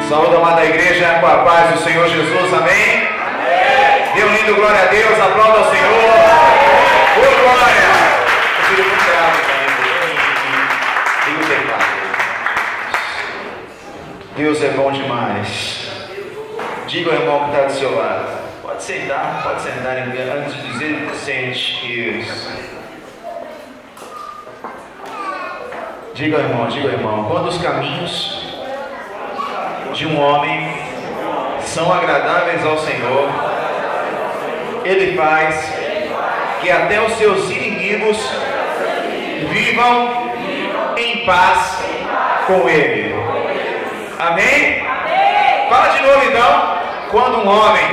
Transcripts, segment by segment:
Saúde, amada igreja, com a paz do Senhor Jesus, amém? Amém. Dê um lindo glória a Deus, aplauda ao Senhor. Ô glória! Eu queria muito grave também. Deus é bom demais. Diga ao irmão que está do seu lado. Pode sentar antes de dizer sente isso. Diga ao irmão, quando os caminhos de um homem são agradáveis ao Senhor, Ele faz que até os seus inimigos vivam em paz com Ele. Amém? Fala de novo então. Quando um homem,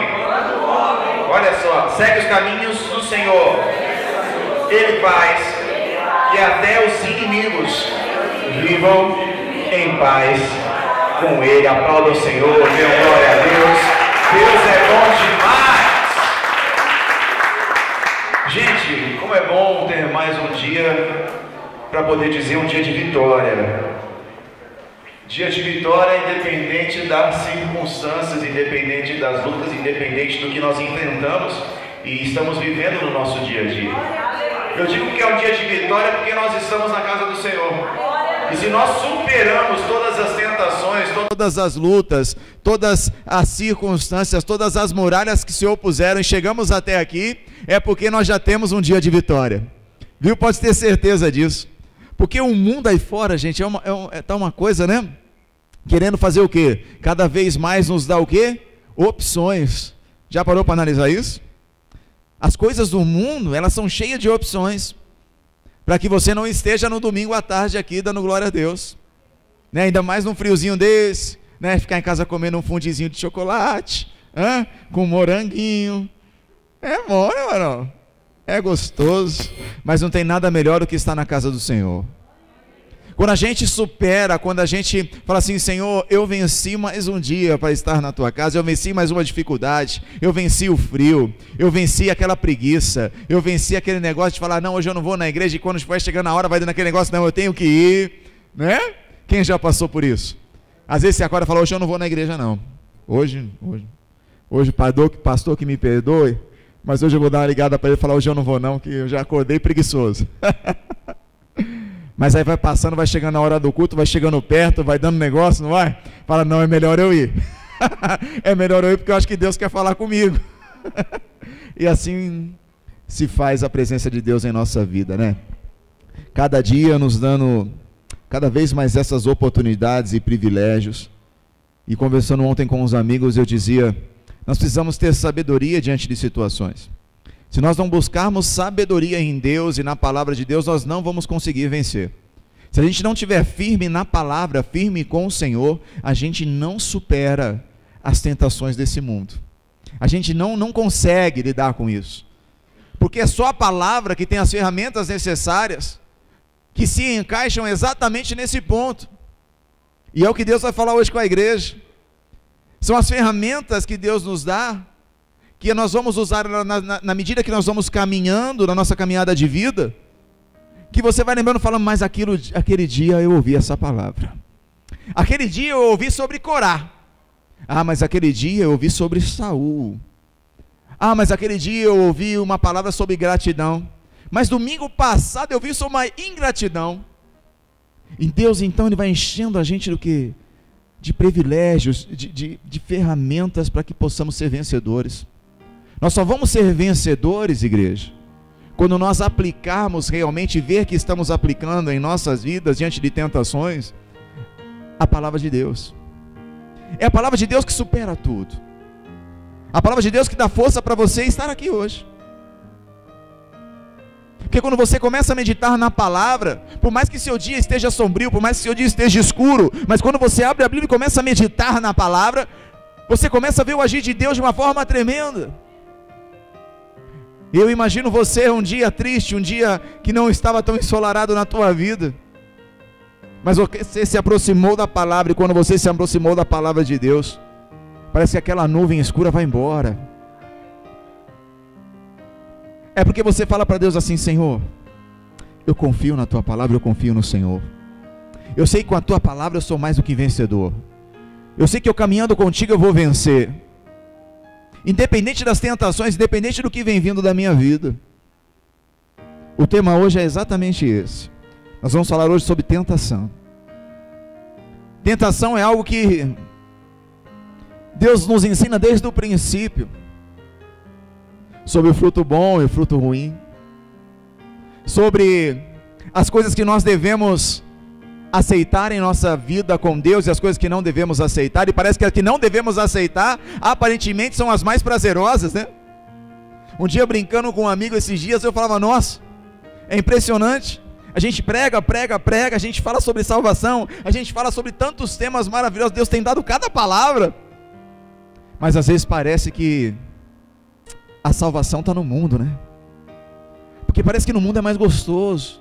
olha só, segue os caminhos do Senhor, Ele faz que até os inimigos vivam em paz com Ele. Aplauda o Senhor, dê glória a Deus. Deus é bom demais. Gente, como é bom ter mais um dia para poder dizer um dia de vitória. Dia de vitória independente das circunstâncias, independente das lutas, independente do que nós enfrentamos e estamos vivendo no nosso dia a dia. Eu digo que é um dia de vitória porque nós estamos na casa do Senhor. E se nós superamos todas as tentações, todas as lutas, todas as circunstâncias, todas as muralhas que se opuseram e chegamos até aqui, é porque nós já temos um dia de vitória. Viu? Pode ter certeza disso. Porque o mundo aí fora, gente, tá uma coisa, né? Querendo fazer o quê? Cada vez mais nos dá o quê? Opções. Já parou para analisar isso? As coisas do mundo, elas são cheias de opções. Para que você não esteja no domingo à tarde aqui dando glória a Deus, né? Ainda mais num friozinho desse, né? Ficar em casa comendo um fundizinho de chocolate, com moranguinho, é bom, né, mano? É gostoso, mas não tem nada melhor do que estar na casa do Senhor. Quando a gente supera, quando a gente fala assim, Senhor, eu venci mais um dia para estar na tua casa, eu venci mais uma dificuldade, eu venci o frio, eu venci aquela preguiça, eu venci aquele negócio de falar, não, hoje eu não vou na igreja, e quando vai chegando a hora, vai dando aquele negócio, não, eu tenho que ir, né? Quem já passou por isso? Às vezes você acorda e fala, hoje eu não vou na igreja não, hoje pastor que me perdoe, mas hoje eu vou dar uma ligada para ele e falar, hoje eu não vou não, que eu já acordei preguiçoso. Mas aí vai passando, vai chegando a hora do culto, vai chegando perto, vai dando negócio, não vai? Fala, não, é melhor eu ir. É melhor eu ir porque eu acho que Deus quer falar comigo. E assim se faz a presença de Deus em nossa vida, né? Cada dia nos dando cada vez mais essas oportunidades e privilégios. E conversando ontem com os amigos, eu dizia, nós precisamos ter sabedoria diante de situações. Se nós não buscarmos sabedoria em Deus e na palavra de Deus, nós não vamos conseguir vencer. Se a gente não estiver firme na palavra, firme com o Senhor, a gente não supera as tentações desse mundo. A gente não consegue lidar com isso. Porque é só a palavra que tem as ferramentas necessárias, que se encaixam exatamente nesse ponto. E é o que Deus vai falar hoje com a igreja. São as ferramentas que Deus nos dá, que nós vamos usar na medida que nós vamos caminhando, na nossa caminhada de vida, que você vai lembrando, falando, mas aquele dia eu ouvi essa palavra, aquele dia eu ouvi sobre Corá, mas aquele dia eu ouvi sobre Saul, mas aquele dia eu ouvi uma palavra sobre gratidão, mas domingo passado eu vi sobre uma ingratidão. E Deus então Ele vai enchendo a gente do quê? De privilégios, de ferramentas para que possamos ser vencedores. Nós só vamos ser vencedores, igreja, quando nós aplicarmos realmente, ver que estamos aplicando em nossas vidas, diante de tentações, a palavra de Deus. É a palavra de Deus que supera tudo. A palavra de Deus que dá força para você estar aqui hoje. Porque quando você começa a meditar na palavra, por mais que seu dia esteja sombrio, por mais que seu dia esteja escuro, mas quando você abre a Bíblia e começa a meditar na palavra, você começa a ver o agir de Deus de uma forma tremenda. Eu imagino você um dia triste, um dia que não estava tão ensolarado na tua vida, mas você se aproximou da palavra, e quando você se aproximou da palavra de Deus, parece que aquela nuvem escura vai embora. É porque você fala para Deus assim, Senhor, eu confio na tua palavra, eu confio no Senhor. Eu sei que com a tua palavra eu sou mais do que vencedor. Eu sei que eu caminhando contigo eu vou vencer. Independente das tentações, independente do que vem vindo da minha vida. O tema hoje é exatamente esse. Nós vamos falar hoje sobre tentação. Tentação é algo que Deus nos ensina desde o princípio. Sobre o fruto bom e o fruto ruim. Sobre as coisas que nós devemos aceitar em nossa vida com Deus e as coisas que não devemos aceitar. E parece que as que não devemos aceitar, aparentemente são as mais prazerosas, né? Um dia brincando com um amigo esses dias, eu falava, nossa, é impressionante. A gente prega, a gente fala sobre salvação, a gente fala sobre tantos temas maravilhosos, Deus tem dado cada palavra. Mas às vezes parece que a salvação está no mundo, né? Porque parece que no mundo é mais gostoso.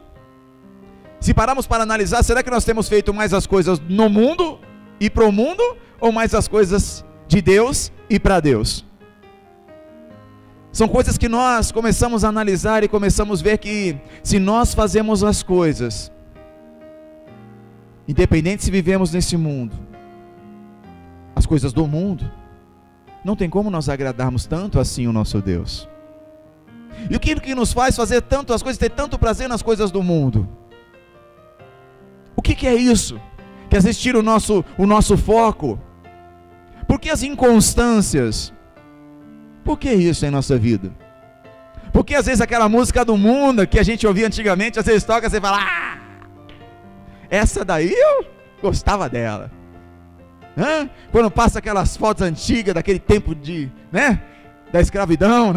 Se pararmos para analisar, será que nós temos feito mais as coisas no mundo e para o mundo, ou mais as coisas de Deus e para Deus? São coisas que nós começamos a analisar e começamos a ver que se nós fazemos as coisas, independente se vivemos nesse mundo, as coisas do mundo, não tem como nós agradarmos tanto assim o nosso Deus. E o que nos faz fazer tanto as coisas, ter tanto prazer nas coisas do mundo? O que é isso? Que às vezes tira o nosso foco. Por que as inconstâncias? Por que isso em nossa vida? Porque às vezes aquela música do mundo que a gente ouvia antigamente, às vezes toca e você fala, ah, essa daí eu gostava dela. Quando passa aquelas fotos antigas daquele tempo da escravidão,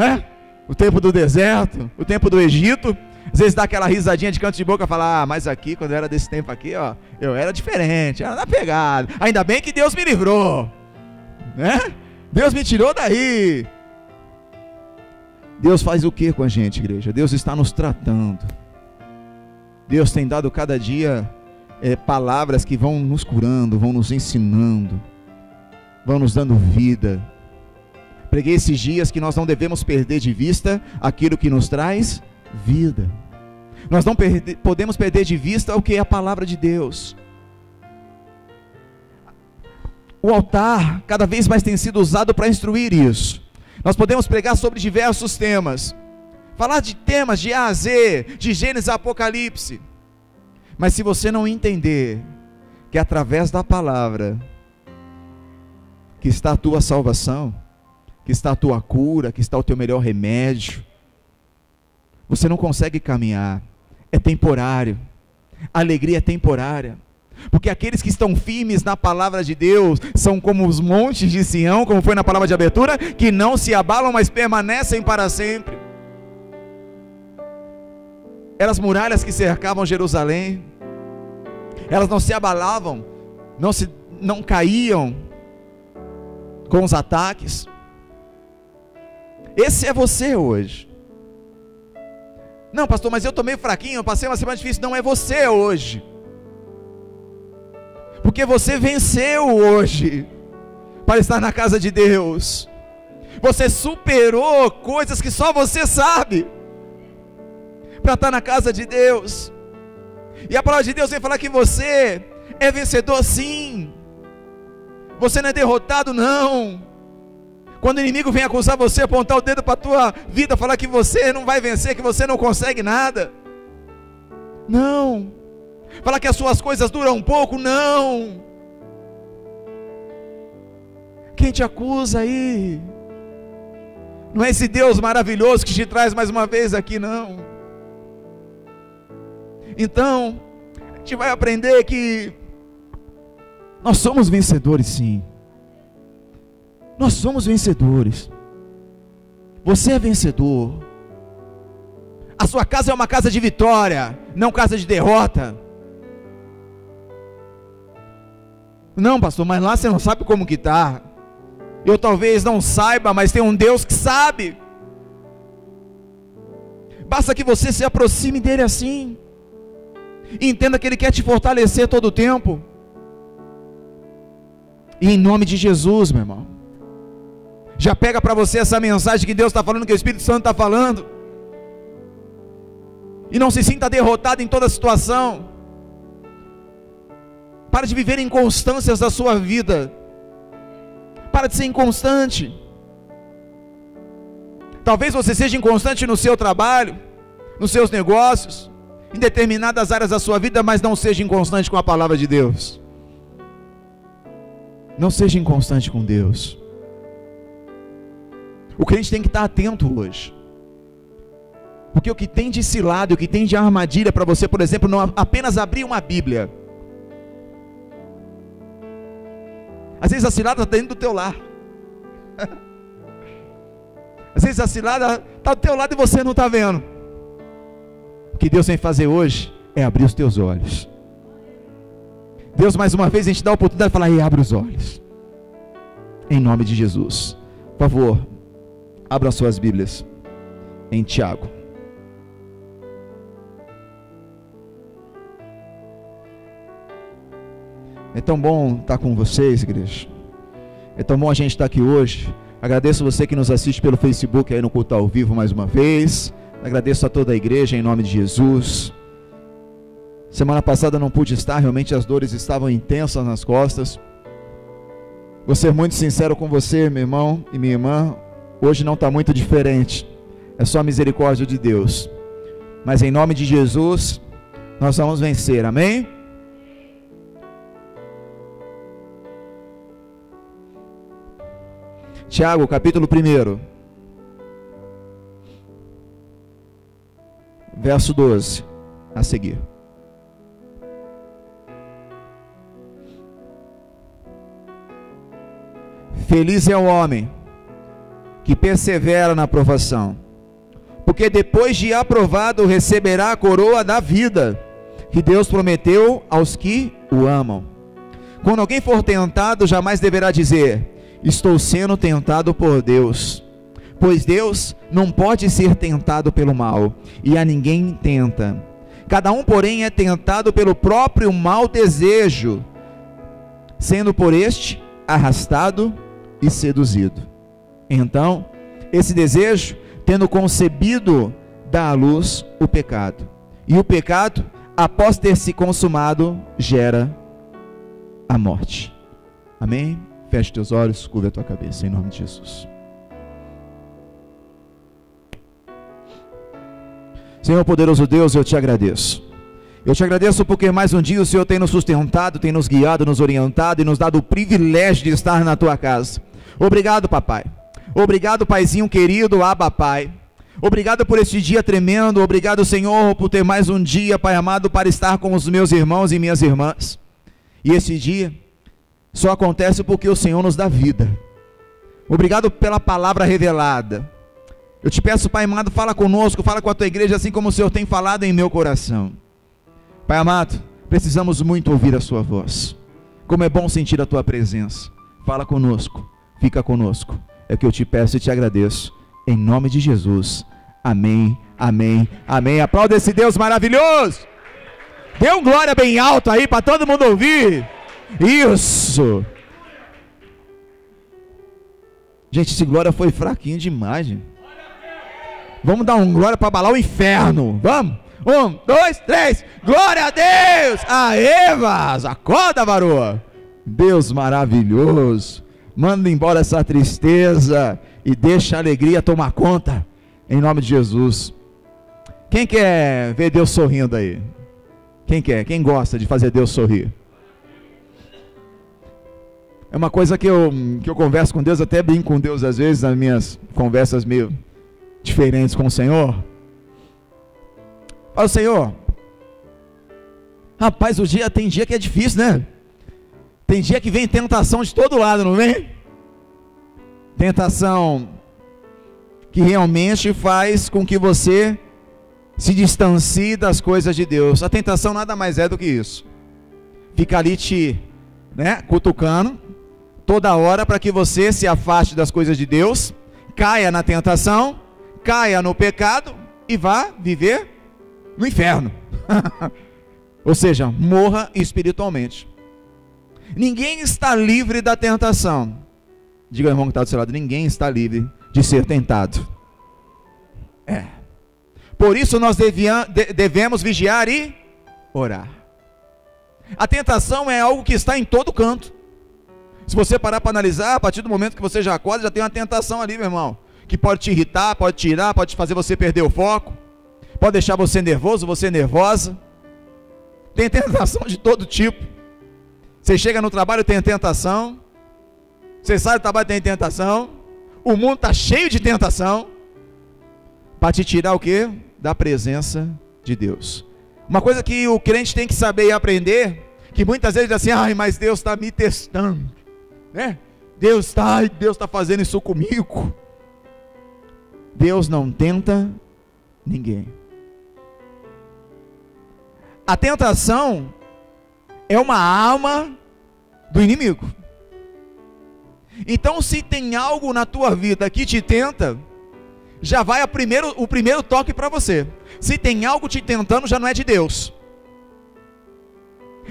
o tempo do deserto, o tempo do Egito, às vezes dá aquela risadinha de canto de boca e fala, ah, mas aqui, quando eu era desse tempo aqui, ó, eu era diferente, era na pegada, ainda bem que Deus me livrou, Deus me tirou daí. Deus faz o que com a gente, igreja? Deus está nos tratando. Deus tem dado cada dia palavras que vão nos curando, vão nos ensinando, vão nos dando vida. Preguei esses dias que nós não devemos perder de vista aquilo que nos traz vida. Nós não podemos perder de vista o que é a palavra de Deus. O altar cada vez mais tem sido usado para instruir isso. Nós podemos pregar sobre diversos temas, falar de temas de A a Z, de Gênesis a Apocalipse, mas se você não entender que é através da palavra que está a tua salvação, que está a tua cura, que está o teu melhor remédio, você não consegue caminhar. É temporário, a alegria é temporária, porque aqueles que estão firmes na palavra de Deus, são como os montes de Sião, como foi na palavra de abertura, que não se abalam, mas permanecem para sempre. Eram as muralhas que cercavam Jerusalém, elas não se abalavam, não caíam com os ataques. Esse é você hoje. Não, pastor, mas eu estou meio fraquinho, eu passei uma semana difícil. Não, é você hoje, porque você venceu hoje para estar na casa de Deus. Você superou coisas que só você sabe para estar na casa de Deus. E a palavra de Deus vem falar que você é vencedor sim. Você não é derrotado não. Quando o inimigo vem acusar você, apontar o dedo para a tua vida, falar que você não vai vencer, que você não consegue nada, não. Falar que as suas coisas duram um pouco, não. Quem te acusa aí? Não é esse Deus maravilhoso que te traz mais uma vez aqui, não. Então, a gente vai aprender que nós somos vencedores sim. Nós somos vencedores. Você é vencedor. A sua casa é uma casa de vitória, não casa de derrota. Não, pastor, mas lá você não sabe como que está. Eu talvez não saiba, mas tem um Deus que sabe. Basta que você se aproxime dele assim, e entenda que ele quer te fortalecer todo o tempo. E em nome de Jesus, meu irmão, já pega para você essa mensagem que Deus está falando, que o Espírito Santo está falando, e não se sinta derrotado em toda situação. Para de viver inconstâncias da sua vida. Para de ser inconstante. Talvez você seja inconstante no seu trabalho, nos seus negócios, em determinadas áreas da sua vida, mas não seja inconstante com a palavra de Deus. Não seja inconstante com Deus. O crente tem que estar atento hoje. Porque o que tem de cilada, o que tem de armadilha para você, por exemplo, não apenas abrir uma Bíblia. Às vezes a cilada está dentro do teu lar. Às vezes a cilada está do teu lado e você não está vendo. O que Deus vem fazer hoje é abrir os teus olhos. Deus, mais uma vez, a gente dá a oportunidade de falar: e abre os olhos. Em nome de Jesus. Por favor, abra as suas Bíblias em Tiago. É tão bom estar com vocês, igreja. É tão bom a gente estar aqui hoje. Agradeço você que nos assiste pelo Facebook aí no culto ao vivo mais uma vez. Agradeço a toda a igreja em nome de Jesus. Semana passada não pude estar, realmente as dores estavam intensas nas costas. Vou ser muito sincero com você, meu irmão e minha irmã. Hoje não está muito diferente. É só a misericórdia de Deus. Mas em nome de Jesus, nós vamos vencer, amém? Tiago, capítulo 1, verso 12, a seguir. Feliz é o homem que persevera na provação, porque depois de aprovado receberá a coroa da vida, que Deus prometeu aos que o amam. Quando alguém for tentado, jamais deverá dizer: estou sendo tentado por Deus, pois Deus não pode ser tentado pelo mal, e a ninguém tenta. Cada um, porém, é tentado pelo próprio mau desejo, sendo por este arrastado e seduzido. Então, esse desejo, tendo concebido, dá à luz o pecado, e o pecado, após ter se consumado, gera a morte. Amém? Feche teus olhos, curva a tua cabeça, em nome de Jesus. Senhor poderoso Deus, eu te agradeço. Eu te agradeço porque mais um dia o Senhor tem nos sustentado, tem nos guiado, nos orientado e nos dado o privilégio de estar na tua casa. Obrigado, papai. Obrigado, paizinho querido, Abba, Pai. Obrigado por este dia tremendo. Obrigado, Senhor, por ter mais um dia, Pai amado, para estar com os meus irmãos e minhas irmãs. E esse dia só acontece porque o Senhor nos dá vida. Obrigado pela palavra revelada. Eu te peço, Pai amado, fala conosco, fala com a tua igreja, assim como o Senhor tem falado em meu coração. Pai amado, precisamos muito ouvir a sua voz. Como é bom sentir a tua presença. Fala conosco, fica conosco. É o que eu te peço e te agradeço. Em nome de Jesus. Amém, amém, amém. Aplauda esse Deus maravilhoso. Dê um glória bem alto aí para todo mundo ouvir. Isso. Gente, esse glória foi fraquinho demais, gente. Vamos dar um glória para abalar o inferno. Vamos. 1, 2, 3. Glória a Deus. Aê, Vaz. Acorda, varoa. Deus maravilhoso. Manda embora essa tristeza e deixa a alegria tomar conta. Em nome de Jesus. Quem quer ver Deus sorrindo aí? Quem quer? Quem gosta de fazer Deus sorrir? É uma coisa que eu converso com Deus, até brinco com Deus às vezes, nas minhas conversas meio diferentes com o Senhor. Fala, Senhor, rapaz, tem dia que é difícil, né? Tem dia que vem tentação de todo lado, não vem? Tentação que realmente faz com que você se distancie das coisas de Deus. A tentação nada mais é do que isso. Fica ali te, cutucando toda hora para que você se afaste das coisas de Deus, caia na tentação, caia no pecado e vá viver no inferno. Ou seja, morra espiritualmente. Ninguém está livre da tentação. Diga ao irmão que está do seu lado: ninguém está livre de ser tentado. Por isso nós devemos vigiar e orar. A tentação é algo que está em todo canto. Se você parar para analisar, a partir do momento que você já acorda, já tem uma tentação ali, meu irmão, que pode te irritar, pode tirar, pode fazer você perder o foco, pode deixar você nervoso, você nervosa. Tem tentação de todo tipo. Você chega no trabalho, tem tentação. Você sai do trabalho, tem tentação. O mundo está cheio de tentação para te tirar o quê? Da presença de Deus. Uma coisa que o crente tem que saber e aprender, que muitas vezes diz assim, ai, mas Deus está me testando, né? Deus está fazendo isso comigo. Deus não tenta ninguém. A tentação é uma arma do inimigo. Então, se tem algo na tua vida que te tenta, já vai o primeiro toque para você. Se tem algo te tentando, já não é de Deus.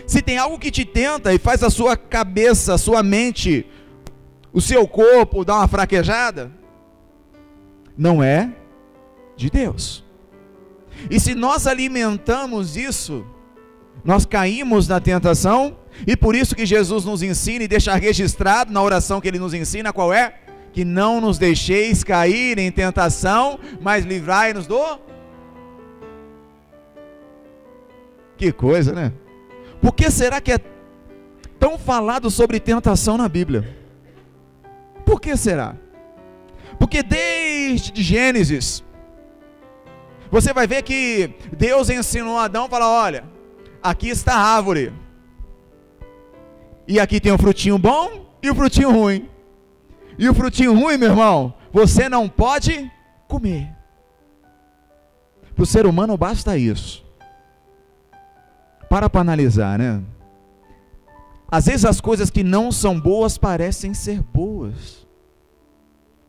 Se tem algo que te tenta e faz a sua cabeça, a sua mente, o seu corpo dar uma fraquejada, não é de Deus. E se nós alimentamos isso, nós caímos na tentação. E por isso que Jesus nos ensina e deixa registrado na oração que Ele nos ensina, qual é? Que não nos deixeis cair em tentação, mas livrai-nos do... Que coisa, né? Por que será que é tão falado sobre tentação na Bíblia? Por que será? Porque desde Gênesis, você vai ver que Deus ensinou a Adão, fala, olha, aqui está a árvore, e aqui tem o frutinho bom e o frutinho ruim. E o frutinho ruim, meu irmão, você não pode comer. Para o ser humano basta isso. Para analisar, né? Às vezes as coisas que não são boas parecem ser boas.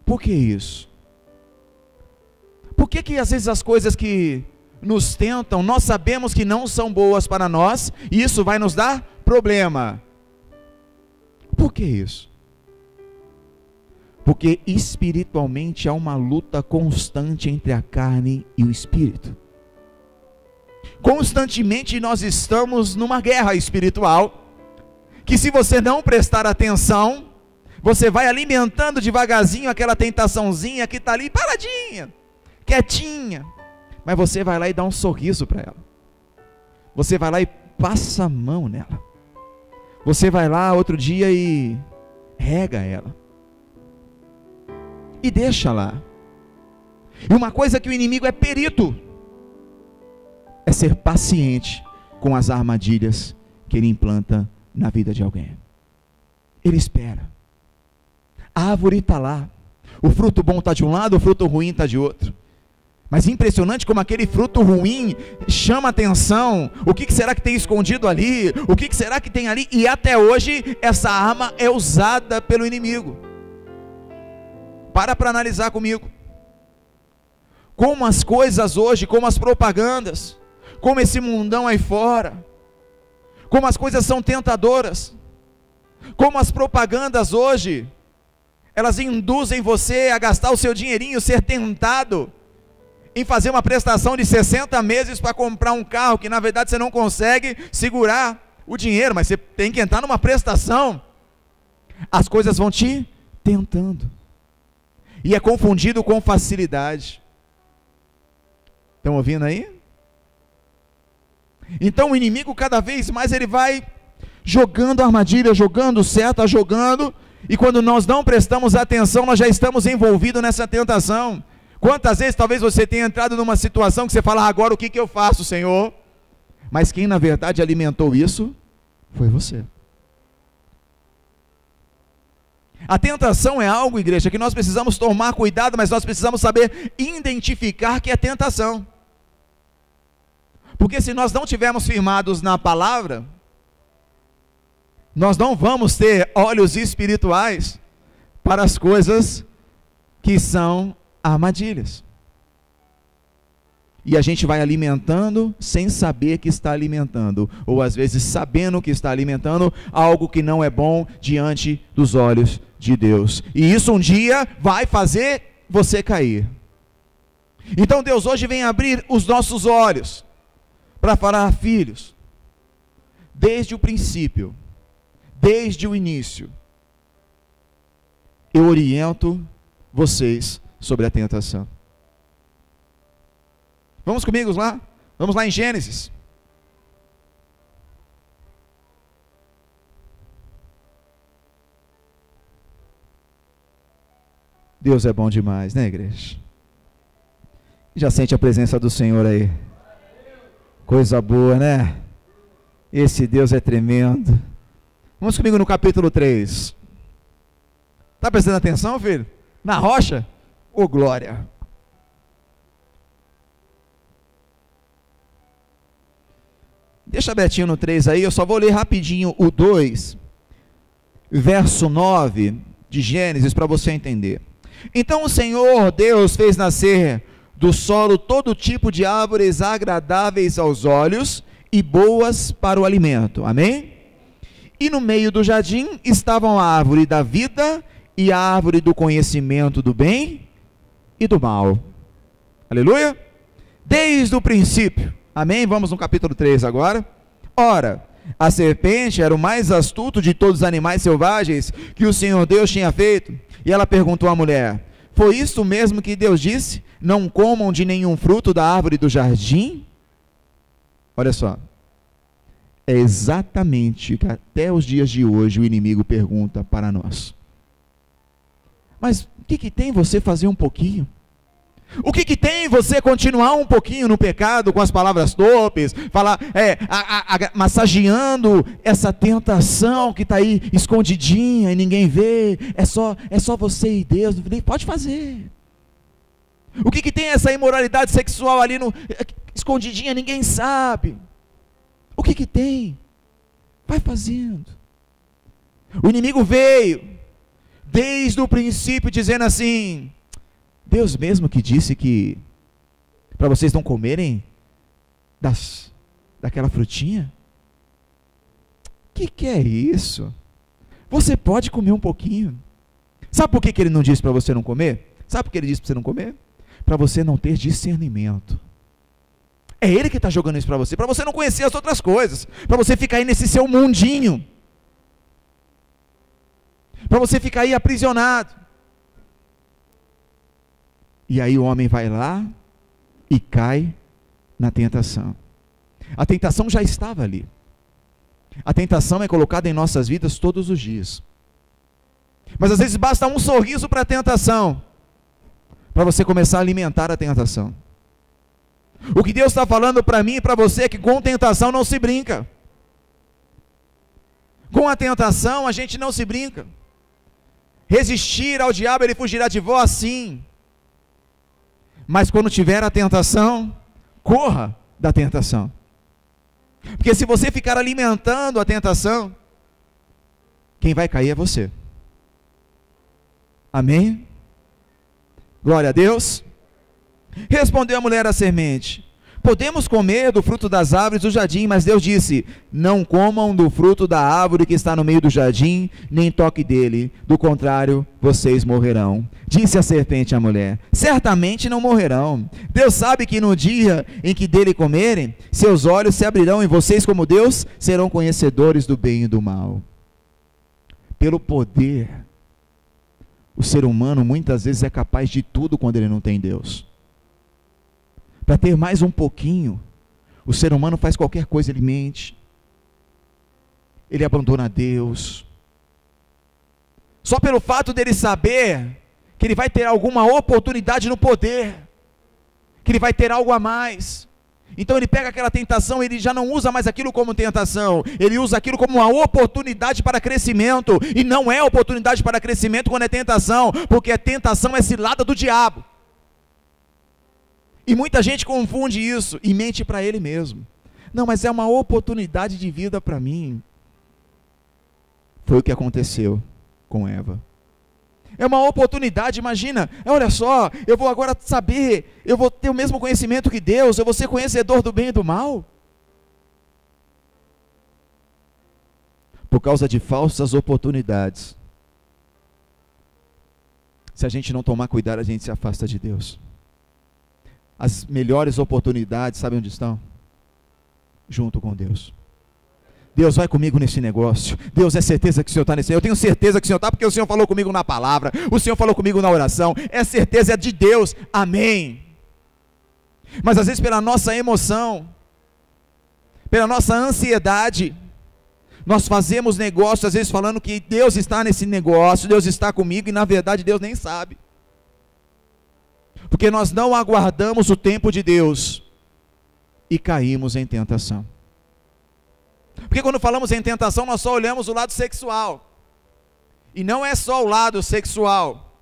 Por que isso? Por que às vezes as coisas que nos tentam, nós sabemos que não são boas para nós, e isso vai nos dar problema? Por que isso? Porque espiritualmente há uma luta constante entre a carne e o espírito. Constantemente nós estamos numa guerra espiritual, que se você não prestar atenção, você vai alimentando devagarzinho aquela tentaçãozinha que está ali paradinha, quietinha, mas você vai lá e dá um sorriso para ela. Você vai lá e passa a mão nela. Você vai lá outro dia e rega ela. E deixa lá. E uma coisa que o inimigo é perito, é ser paciente com as armadilhas que ele implanta na vida de alguém. Ele espera. A árvore está lá. O fruto bom está de um lado, o fruto ruim está de outro. Mas impressionante como aquele fruto ruim chama atenção. O que será que tem escondido ali? O que será que tem ali? E até hoje essa arma é usada pelo inimigo. Para analisar comigo. Como as coisas hoje, como as propagandas, como esse mundão aí fora, como as coisas são tentadoras, como as propagandas hoje, elas induzem você a gastar o seu dinheirinho, ser tentado em fazer uma prestação de 60 meses para comprar um carro, que na verdade você não consegue segurar o dinheiro, mas você tem que entrar numa prestação. As coisas vão te tentando, e é confundido com facilidade. Estão ouvindo aí? Então o inimigo cada vez mais ele vai jogando armadilha, jogando seta, jogando, e quando nós não prestamos atenção, nós já estamos envolvidos nessa tentação. Quantas vezes talvez você tenha entrado numa situação que você fala, agora o que eu faço, Senhor? Mas quem na verdade alimentou isso, foi você. A tentação é algo, igreja, que nós precisamos tomar cuidado, mas nós precisamos saber identificar que é tentação. Porque se nós não tivermos firmados na palavra, nós não vamos ter olhos espirituais para as coisas que são armadilhas. E a gente vai alimentando sem saber que está alimentando, ou às vezes sabendo que está alimentando algo que não é bom diante dos olhos de Deus. E isso um dia vai fazer você cair. Então Deus hoje vem abrir os nossos olhos para falar, filhos, desde o princípio, desde o início, eu oriento vocês sobre a tentação. Vamos comigo lá? Vamos lá em Gênesis. Deus é bom demais, né, igreja? Já sente a presença do Senhor aí. Coisa boa, né? Esse Deus é tremendo. Vamos comigo no capítulo 3. Está prestando atenção, filho? Na rocha? Ô, glória! Deixa abertinho no 3 aí, eu só vou ler rapidinho o 2, verso 9 de Gênesis, para você entender. Então o Senhor Deus fez nascer do solo todo tipo de árvores agradáveis aos olhos e boas para o alimento. Amém? E no meio do jardim estavam a árvore da vida e a árvore do conhecimento do bem e do mal. Aleluia? Desde o princípio. Amém? Vamos no capítulo 3 agora. Ora, a serpente era o mais astuto de todos os animais selvagens que o Senhor Deus tinha feito. E ela perguntou à mulher: foi isso mesmo que Deus disse? Não comam de nenhum fruto da árvore do jardim? Olha só. É exatamente o que até os dias de hoje o inimigo pergunta para nós. Mas o que tem você fazer um pouquinho? O que tem você continuar um pouquinho no pecado com as palavras torpes, falar, massageando essa tentação que está aí escondidinha e ninguém vê, é só você e Deus, pode fazer. O que tem essa imoralidade sexual ali escondidinha, ninguém sabe. O que tem? Vai fazendo. O inimigo veio desde o princípio dizendo assim: Deus mesmo que disse que para vocês não comerem daquela frutinha? Que é isso? Você pode comer um pouquinho. Sabe por que ele não disse para você não comer? Sabe por que ele disse para você não comer? Para você não ter discernimento. É ele que está jogando isso para você não conhecer as outras coisas, para você ficar aí nesse seu mundinho, para você ficar aí aprisionado. E aí o homem vai lá e cai na tentação. A tentação já estava ali. A tentação é colocada em nossas vidas todos os dias. Mas às vezes basta um sorriso para a tentação, para você começar a alimentar a tentação. O que Deus está falando para mim e para você é que com tentação não se brinca. Com a tentação a gente não se brinca. Resistir ao diabo, ele fugirá de vós, sim. Mas quando tiver a tentação, corra da tentação. Porque se você ficar alimentando a tentação, quem vai cair é você. Amém? Glória a Deus. Respondeu a mulher à semente: podemos comer do fruto das árvores do jardim, mas Deus disse: não comam do fruto da árvore que está no meio do jardim, nem toque dele, do contrário, vocês morrerão. Disse a serpente à mulher: certamente não morrerão. Deus sabe que no dia em que dele comerem, seus olhos se abrirão e vocês, como Deus, serão conhecedores do bem e do mal. Pelo poder, o ser humano muitas vezes é capaz de tudo quando ele não tem Deus. Para ter mais um pouquinho, o ser humano faz qualquer coisa, ele mente, ele abandona Deus, só pelo fato dele saber que ele vai ter alguma oportunidade no poder, que ele vai ter algo a mais. Então ele pega aquela tentação, ele já não usa mais aquilo como tentação, ele usa aquilo como uma oportunidade para crescimento, e não é oportunidade para crescimento quando é tentação, porque a tentação é cilada do diabo. E muita gente confunde isso e mente para ele mesmo. Não, mas é uma oportunidade de vida para mim. Foi o que aconteceu com Eva. É uma oportunidade, imagina, olha só, eu vou agora saber, eu vou ter o mesmo conhecimento que Deus, eu vou ser conhecedor do bem e do mal. Por causa de falsas oportunidades. Se a gente não tomar cuidado, a gente se afasta de Deus. As melhores oportunidades, sabe onde estão? Junto com Deus. Deus, vai comigo nesse negócio. Deus, é certeza que o Senhor está nesse. Eu tenho certeza que o Senhor está, porque o Senhor falou comigo na palavra, o Senhor falou comigo na oração. É certeza de Deus, amém. Mas às vezes pela nossa emoção, pela nossa ansiedade, nós fazemos negócio, às vezes falando que Deus está nesse negócio, Deus está comigo, e na verdade Deus nem sabe. Porque nós não aguardamos o tempo de Deus, e caímos em tentação. Porque quando falamos em tentação, nós só olhamos o lado sexual. E não é só o lado sexual.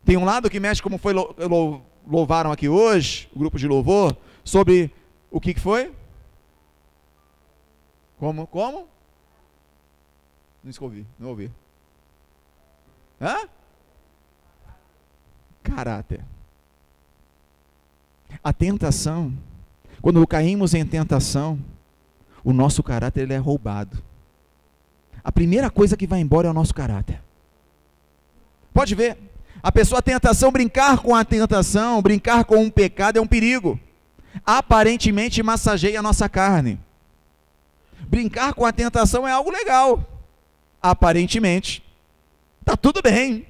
Tem um lado que mexe, como foi louvaram aqui hoje, o grupo de louvor, sobre o que foi? Como? Não ouvi. Hã? Caráter. A tentação, quando caímos em tentação, o nosso caráter ele é roubado. A primeira coisa que vai embora é o nosso caráter. Pode ver, a pessoa, a tentação, brincar com a tentação, brincar com um pecado é um perigo. Aparentemente massageia a nossa carne. Brincar com a tentação é algo legal. Aparentemente, está tudo bem.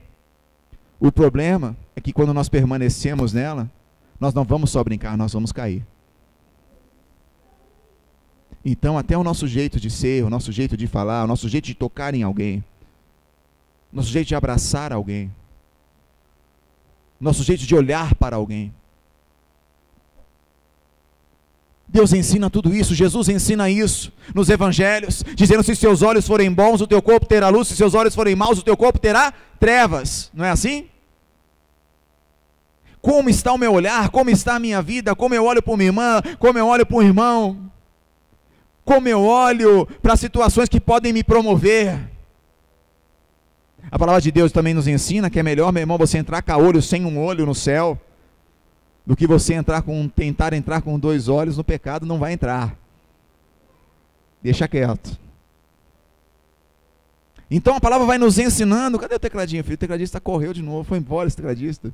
O problema é que quando nós permanecemos nela, nós não vamos só brincar, nós vamos cair. Então até o nosso jeito de ser, o nosso jeito de falar, o nosso jeito de tocar em alguém, o nosso jeito de abraçar alguém, o nosso jeito de olhar para alguém. Deus ensina tudo isso, Jesus ensina isso nos evangelhos, dizendo: se seus olhos forem bons, o teu corpo terá luz, se seus olhos forem maus, o teu corpo terá trevas. Não é assim? Como está o meu olhar, como está a minha vida, como eu olho para minha irmã, como eu olho para o irmão, como eu olho para situações que podem me promover. A palavra de Deus também nos ensina que é melhor, meu irmão, você entrar com olho sem um olho no céu, do que você tentar entrar com 2 olhos no pecado. Não vai entrar. Deixa quieto. Então a palavra vai nos ensinando. Cadê o tecladinho, filho? O tecladista correu de novo, foi embora esse tecladista.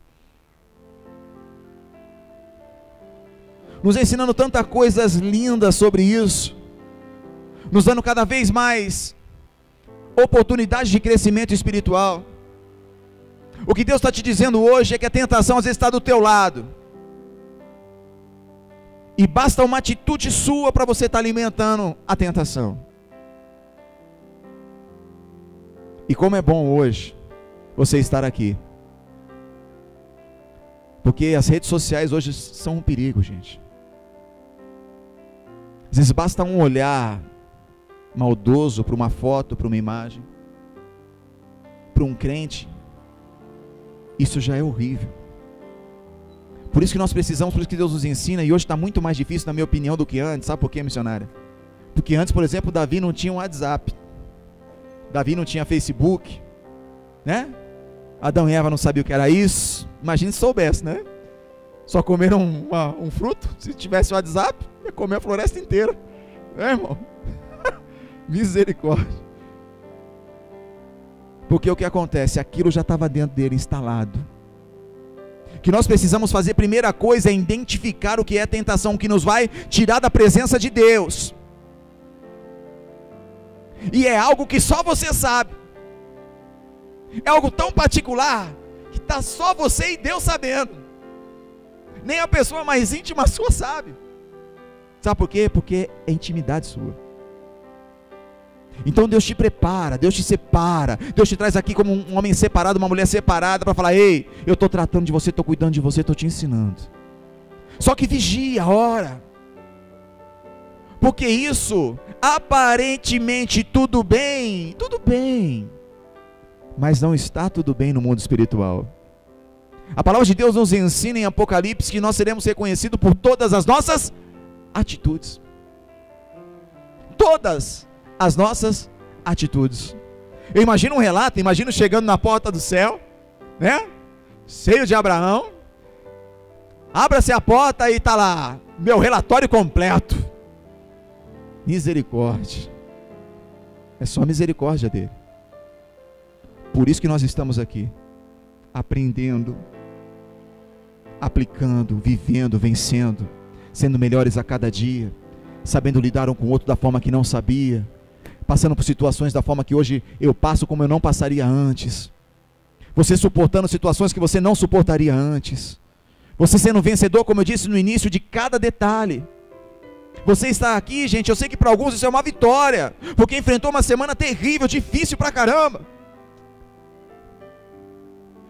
Nos ensinando tantas coisas lindas sobre isso, nos dando cada vez mais oportunidades de crescimento espiritual. O que Deus está te dizendo hoje é que a tentação às vezes está do teu lado, e basta uma atitude sua para você estar alimentando a tentação. E como é bom hoje você estar aqui, porque as redes sociais hoje são um perigo, gente. Às vezes basta um olhar maldoso para uma foto, para uma imagem, para um crente, isso já é horrível. Por isso que nós precisamos, por isso que Deus nos ensina, e hoje está muito mais difícil, na minha opinião, do que antes. Sabe por quê, missionária? Porque antes, por exemplo, Davi não tinha um WhatsApp, Davi não tinha Facebook, né? Adão e Eva não sabiam o que era isso. Imagina se soubesse, né? Só comeram um fruto. Se tivesse o WhatsApp, ia comer a floresta inteira, né, irmão? Misericórdia. Porque o que acontece? Aquilo já estava dentro dele, instalado. Que nós precisamos fazer, primeira coisa, é identificar o que é a tentação, que nos vai tirar da presença de Deus. E é algo que só você sabe. É algo tão particular, que está só você e Deus sabendo. Nem a pessoa mais íntima sua sabe. Sabe por quê? Porque é intimidade sua. Então Deus te prepara, Deus te separa, Deus te traz aqui como um homem separado, uma mulher separada, para falar: ei, eu estou tratando de você, estou cuidando de você, estou te ensinando. Só que vigia, ora, porque isso, aparentemente tudo bem, mas não está tudo bem no mundo espiritual. A palavra de Deus nos ensina em Apocalipse que nós seremos reconhecidos por todas as nossas atitudes. Todas as nossas atitudes. Eu imagino um relato, imagino chegando na porta do céu, né? Cheio de Abraão. Abra-se a porta e está lá, meu relatório completo. Misericórdia. É só misericórdia dele. Por isso que nós estamos aqui, aprendendo, aplicando, vivendo, vencendo, sendo melhores a cada dia, sabendo lidar um com o outro da forma que não sabia, passando por situações da forma que hoje eu passo como eu não passaria antes, você suportando situações que você não suportaria antes, você sendo vencedor, como eu disse no início, de cada detalhe. Você está aqui, gente, eu sei que para alguns isso é uma vitória, porque enfrentou uma semana terrível, difícil pra caramba,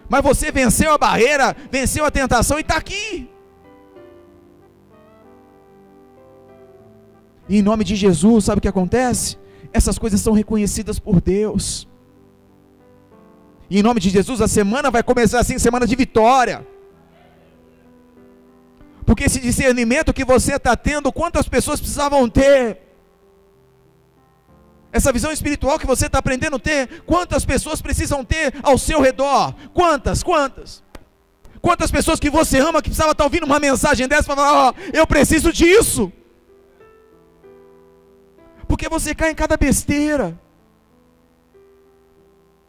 mas você venceu a barreira, venceu a tentação e está aqui. E em nome de Jesus, sabe o que acontece? Essas coisas são reconhecidas por Deus. E em nome de Jesus, a semana vai começar assim, semana de vitória. Porque esse discernimento que você está tendo, quantas pessoas precisavam ter? Essa visão espiritual que você está aprendendo a ter, quantas pessoas precisam ter ao seu redor? Quantas? Quantas pessoas que você ama, que precisava estar ouvindo uma mensagem dessa, para falar, ó, eu preciso disso. Porque você cai em cada besteira,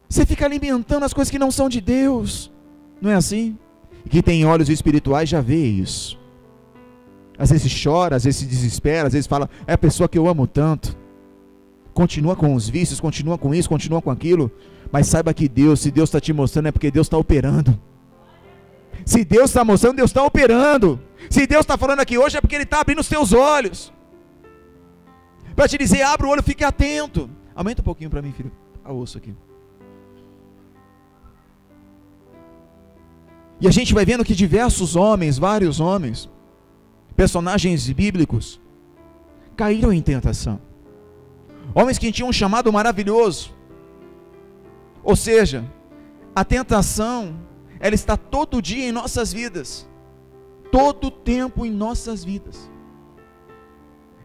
você fica alimentando as coisas que não são de Deus, não é assim? E quem tem olhos espirituais já vê isso, às vezes chora, às vezes se desespera, às vezes fala, é a pessoa que eu amo tanto, continua com os vícios, continua com isso, continua com aquilo, mas saiba que Deus, se Deus está te mostrando, é porque Deus está operando. Se Deus está mostrando, Deus está operando. Se Deus está falando aqui hoje, é porque Ele está abrindo os teus olhos, para te dizer, abre o olho, fique atento. Aumenta um pouquinho para mim, filho, a osso aqui. E a gente vai vendo que diversos homens, vários homens, personagens bíblicos, caíram em tentação. Homens que tinham um chamado maravilhoso. Ou seja, a tentação, ela está todo dia em nossas vidas, todo tempo em nossas vidas.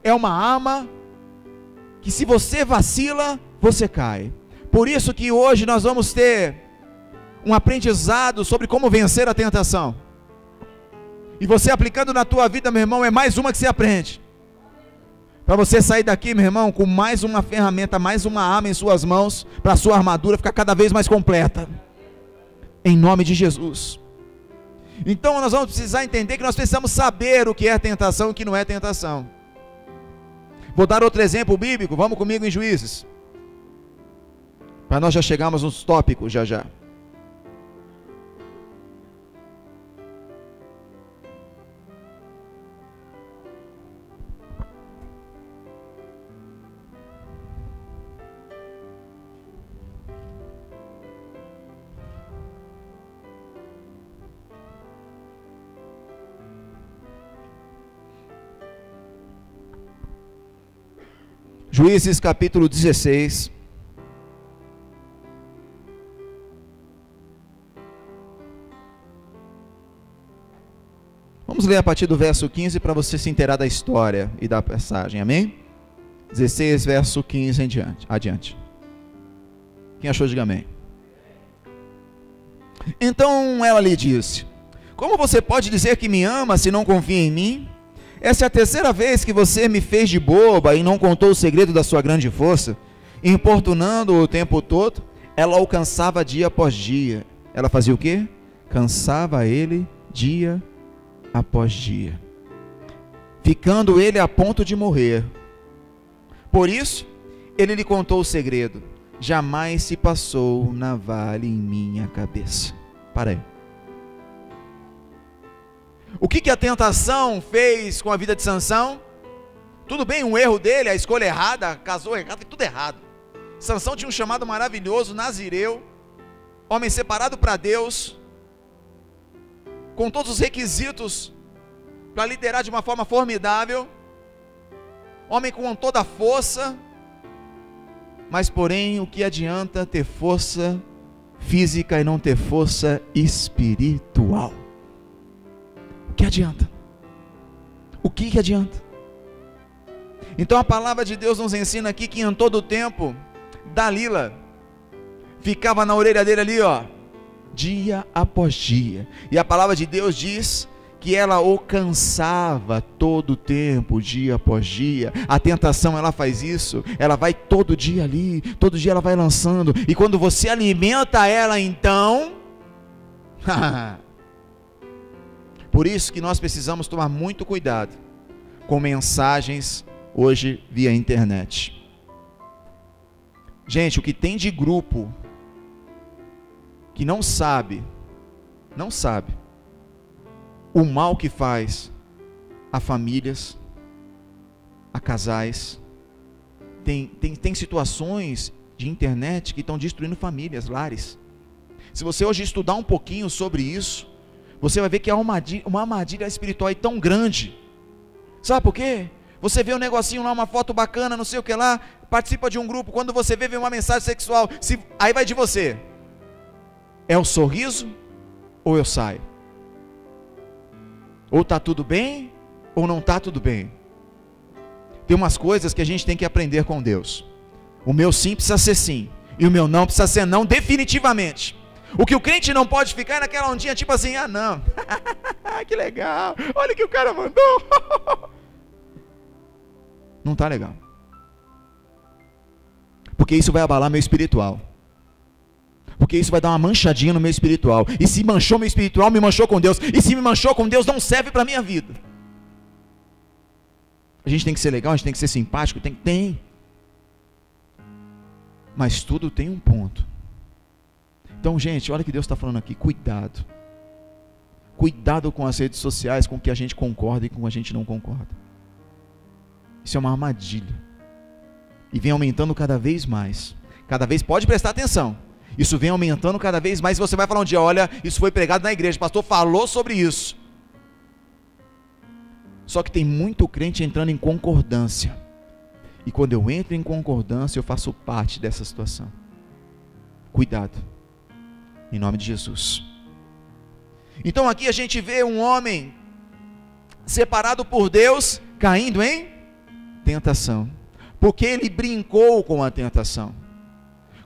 É uma arma que, se você vacila, você cai. Por isso que hoje nós vamos ter um aprendizado sobre como vencer a tentação. E você aplicando na tua vida, meu irmão, é mais uma que você aprende. Para você sair daqui, meu irmão, com mais uma ferramenta, mais uma arma em suas mãos, para a sua armadura ficar cada vez mais completa. Em nome de Jesus. Então nós vamos precisar entender que nós precisamos saber o que é tentação e o que não é tentação. Vou dar outro exemplo bíblico, vamos comigo em Juízes, para nós já chegarmos nos tópicos já. Juízes capítulo 16. Vamos ler a partir do verso 15 para você se inteirar da história e da passagem, amém? 16, verso 15 adiante. Quem achou, diga amém. Então ela lhe disse: como você pode dizer que me ama se não confia em mim? Essa é a terceira vez que você me fez de boba e não contou o segredo da sua grande força. Importunando-o o tempo todo, ela o cansava dia após dia. Ela fazia o quê? Cansava ele dia após dia, ficando ele a ponto de morrer. Por isso, ele lhe contou o segredo. Jamais se passou navalha em minha cabeça. Para aí. O que a tentação fez com a vida de Sansão? Tudo bem, um erro dele, a escolha errada, casou errado, tudo errado. Sansão tinha um chamado maravilhoso, nazireu, homem separado para Deus, com todos os requisitos para liderar de uma forma formidável, homem com toda a força, mas porém, o que adianta ter força física e não ter força espiritual? O que adianta? O que adianta? Então a palavra de Deus nos ensina aqui que em todo o tempo, Dalila ficava na orelha dele ali, ó, dia após dia, e a palavra de Deus diz que ela o cansava todo o tempo, dia após dia. A tentação, ela faz isso, ela vai todo dia ali, todo dia ela vai lançando, e quando você alimenta ela, então por isso que nós precisamos tomar muito cuidado com mensagens hoje via internet. Gente, o que tem de grupo que não sabe o mal que faz a famílias, a casais. Tem situações de internet que estão destruindo famílias, lares. Se você hoje estudar um pouquinho sobre isso, você vai ver que há uma armadilha espiritual aí tão grande. Sabe por quê? Você vê um negocinho lá, uma foto bacana, não sei o que lá, participa de um grupo, quando você vê uma mensagem sexual, aí vai de você. É o sorriso ou eu saio? Ou está tudo bem, ou não está tudo bem. Tem umas coisas que a gente tem que aprender com Deus. O meu sim precisa ser sim, e o meu não precisa ser não definitivamente. O que o crente não pode ficar é naquela ondinha tipo assim, ah não, que legal, olha o que o cara mandou. Não está legal. Porque isso vai abalar meu espiritual. Porque isso vai dar uma manchadinha no meu espiritual. E se manchou meu espiritual, me manchou com Deus. E se me manchou com Deus, não serve para a minha vida. A gente tem que ser legal, a gente tem que ser simpático, tem. Mas tudo tem um ponto. Então, gente, olha o que Deus está falando aqui. Cuidado. Cuidado com as redes sociais, com o que a gente concorda e com o que a gente não concorda. Isso é uma armadilha. E vem aumentando cada vez mais. Cada vez, pode prestar atenção. Isso vem aumentando cada vez mais. E você vai falar um dia, olha, isso foi pregado na igreja, o pastor falou sobre isso. Só que tem muito crente entrando em concordância. E quando eu entro em concordância, eu faço parte dessa situação. Cuidado. Em nome de Jesus. Então aqui a gente vê um homem separado por Deus, caindo em tentação. Porque ele brincou com a tentação.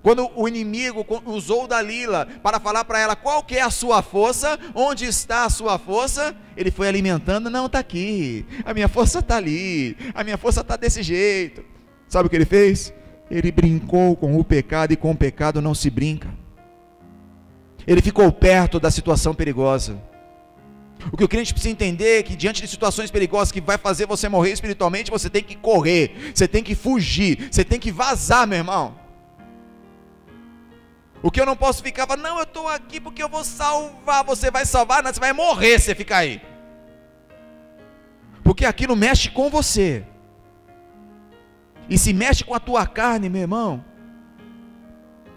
Quando o inimigo usou Dalila para falar para ela qual que é a sua força, onde está a sua força, ele foi alimentando, não, está aqui, a minha força está ali, a minha força está desse jeito. Sabe o que ele fez? Ele brincou com o pecado, e com o pecado não se brinca. Ele ficou perto da situação perigosa. O que o crente precisa entender é que diante de situações perigosas que vai fazer você morrer espiritualmente, você tem que correr, você tem que fugir, você tem que vazar, meu irmão. O que eu não posso ficar, não, eu estou aqui porque eu vou salvar. Você vai salvar, não, você vai morrer se você ficar aí. Porque aquilo mexe com você. E se mexe com a tua carne, meu irmão,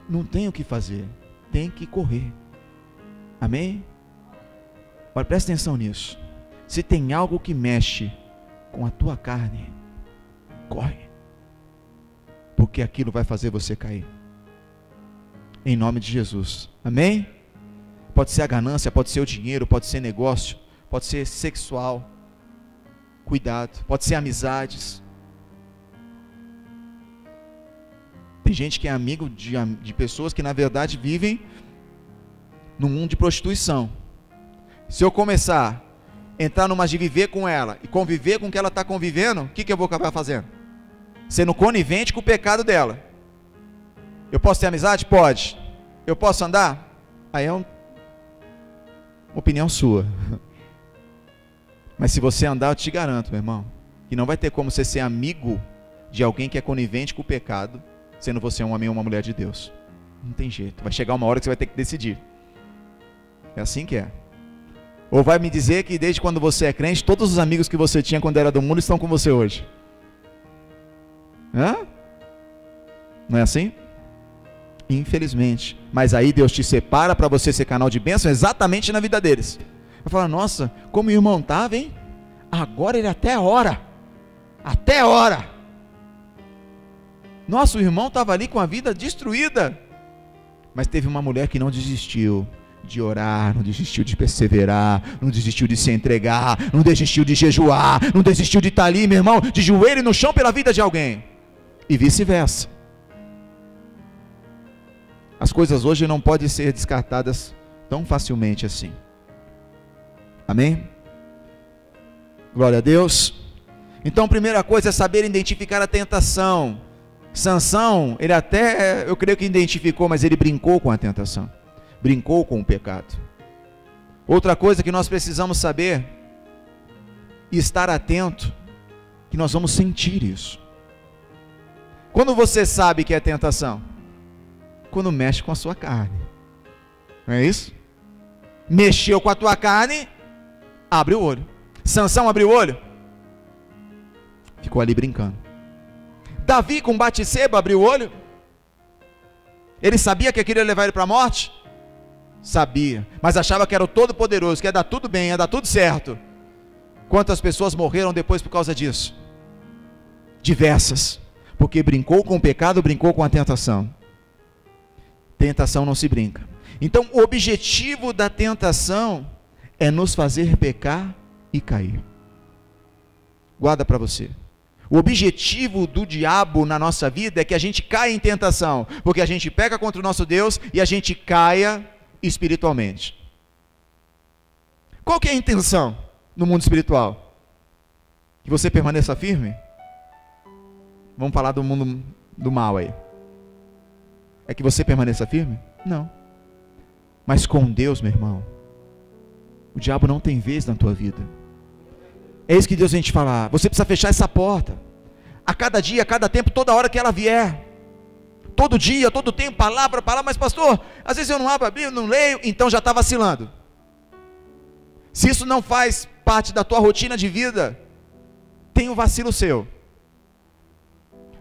não tem o que fazer, tem que correr. Amém? Olha, presta atenção nisso. Se tem algo que mexe com a tua carne, corre. Porque aquilo vai fazer você cair. Em nome de Jesus. Amém? Pode ser a ganância, pode ser o dinheiro, pode ser negócio, pode ser sexual. Cuidado. Pode ser amizades. Tem gente que é amigo de pessoas que na verdade vivem no mundo de prostituição. Se eu começar a entrar numa de viver com ela e conviver com o que ela está convivendo, o que eu vou acabar fazendo? Sendo conivente com o pecado dela. Eu posso ter amizade? Pode. Eu posso andar? Aí é uma opinião sua. Mas se você andar, eu te garanto, meu irmão, que não vai ter como você ser amigo de alguém que é conivente com o pecado, sendo você um homem ou uma mulher de Deus. Não tem jeito. Vai chegar uma hora que você vai ter que decidir. É assim que é. Ou vai me dizer que desde quando você é crente, todos os amigos que você tinha quando era do mundo estão com você hoje? Hã? Não é assim? Infelizmente. Mas aí Deus te separa para você ser canal de bênção exatamente na vida deles. Vai falar, nossa, como o irmão estava, hein? Agora ele até ora. Até ora. Nossa, o irmão estava ali com a vida destruída. Mas teve uma mulher que não desistiu de orar, não desistiu de perseverar, não desistiu de se entregar, não desistiu de jejuar, não desistiu de estar ali, meu irmão, de joelho no chão pela vida de alguém. E vice-versa. As coisas hoje não podem ser descartadas tão facilmente assim. Amém? Glória a Deus. Então, a primeira coisa é saber identificar a tentação. Sansão, ele até, eu creio que identificou, mas ele brincou com a tentação. Brincou com o pecado. Outra coisa que nós precisamos saber e estar atento que nós vamos sentir isso. Quando você sabe que é tentação? Quando mexe com a sua carne. Não é isso? Mexeu com a tua carne, abre o olho. Sansão abriu o olho, ficou ali brincando. Davi com Batseba abriu o olho. Ele sabia que aquilo ia levar ele para a morte? Sabia, mas achava que era o Todo-Poderoso, que ia dar tudo bem, ia dar tudo certo. Quantas pessoas morreram depois por causa disso? Diversas, porque brincou com o pecado, brincou com a tentação. Tentação não se brinca. Então o objetivo da tentação é nos fazer pecar e cair. Guarda para você. O objetivo do diabo na nossa vida é que a gente caia em tentação, porque a gente peca contra o nosso Deus e a gente caia espiritualmente. Qual que é a intenção no mundo espiritual? Que você permaneça firme? Vamos falar do mundo do mal aí. É que você permaneça firme? Não. Mas com Deus, meu irmão, o diabo não tem vez na tua vida. É isso que Deus vem te falar. Você precisa fechar essa porta. A cada dia, a cada tempo, toda hora que ela vier. Todo dia, todo tempo, palavra. Mas pastor, às vezes eu não abro a Bíblia, não leio, então já está vacilando. Se isso não faz parte da tua rotina de vida, tem um vacilo seu.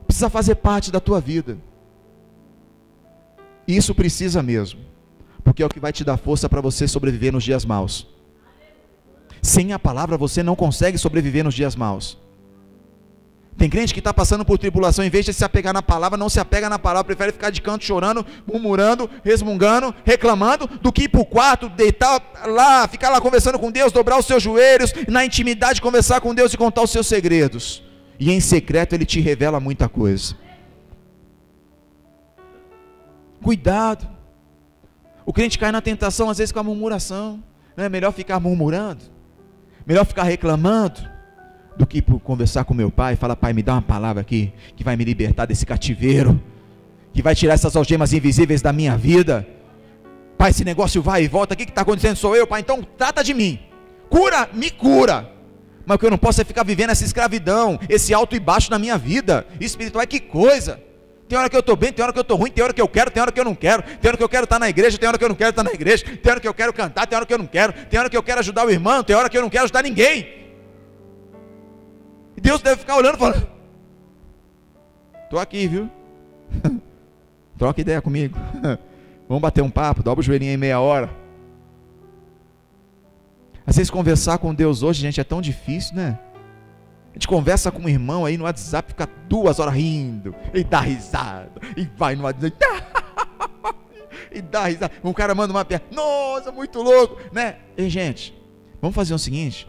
Precisa fazer parte da tua vida. Isso precisa mesmo. Porque é o que vai te dar força para você sobreviver nos dias maus. Sem a palavra você não consegue sobreviver nos dias maus. Tem crente que está passando por tribulação, em vez de se apegar na palavra, não se apega na palavra, prefere ficar de canto chorando, murmurando, resmungando, reclamando, do que ir para o quarto, deitar lá, ficar lá conversando com Deus, dobrar os seus joelhos, na intimidade conversar com Deus e contar os seus segredos. E em secreto Ele te revela muita coisa. Cuidado. O crente cai na tentação às vezes com a murmuração. Não é melhor ficar murmurando? Melhor ficar reclamando do que conversar com meu pai e falar: pai, me dá uma palavra aqui que vai me libertar desse cativeiro, que vai tirar essas algemas invisíveis da minha vida. Pai, esse negócio vai e volta, o que está acontecendo? Sou eu, pai, então trata de mim, cura, me cura. Mas o que eu não posso é ficar vivendo essa escravidão, esse alto e baixo na minha vida espiritual. É que coisa. Tem hora que eu estou bem, tem hora que eu estou ruim, tem hora que eu quero, tem hora que eu não quero, tem hora que eu quero estar na igreja, tem hora que eu não quero estar na igreja, tem hora que eu quero cantar, tem hora que eu não quero, tem hora que eu quero ajudar o irmão, tem hora que eu não quero ajudar ninguém. E Deus deve ficar olhando e falando: estou aqui, viu? Troca ideia comigo. Vamos bater um papo, dobra o joelhinho em meia hora. Às vezes conversar com Deus hoje, gente, é tão difícil, né? A gente conversa com um irmão aí no WhatsApp, fica 2 horas rindo, e dá risada, e vai no WhatsApp, e dá risada. Um cara manda uma piada, nossa, muito louco, né? Ei, gente, vamos fazer o seguinte,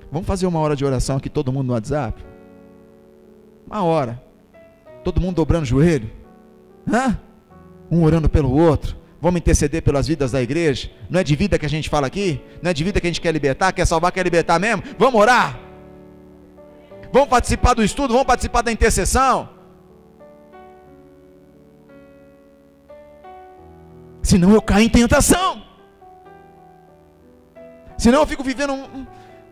vamos fazer uma hora de oração aqui, todo mundo no WhatsApp? Uma hora, todo mundo dobrando o joelho, um orando pelo outro, vamos interceder pelas vidas da igreja. Não é de vida que a gente fala aqui? Não é de vida que a gente quer libertar, quer salvar, quer libertar mesmo? Vamos orar? Vamos participar do estudo, vamos participar da intercessão. Senão eu caio em tentação. Senão eu fico vivendo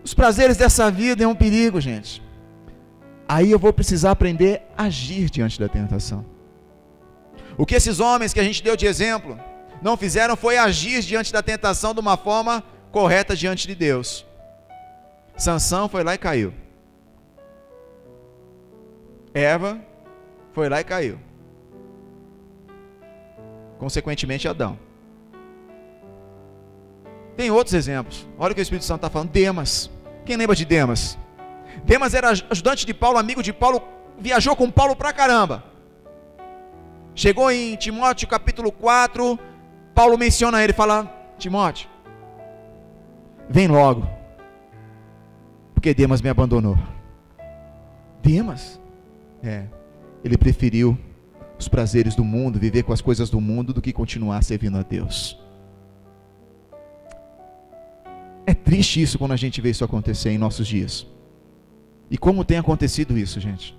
os prazeres dessa vida, é um perigo, gente. Aí eu vou precisar aprender a agir diante da tentação. O que esses homens que a gente deu de exemplo não fizeram foi agir diante da tentação de uma forma correta diante de Deus. Sansão foi lá e caiu. Eva foi lá e caiu. Consequentemente, Adão. Tem outros exemplos. Olha o que o Espírito Santo está falando. Demas. Quem lembra de Demas? Demas era ajudante de Paulo, amigo de Paulo, viajou com Paulo pra caramba. Chegou em Timóteo capítulo 4, Paulo menciona ele, fala: Timóteo, vem logo, porque Demas me abandonou. Demas? Ele preferiu os prazeres do mundo, viver com as coisas do mundo, do que continuar servindo a Deus. É triste isso quando a gente vê isso acontecer em nossos dias. E como tem acontecido isso, gente?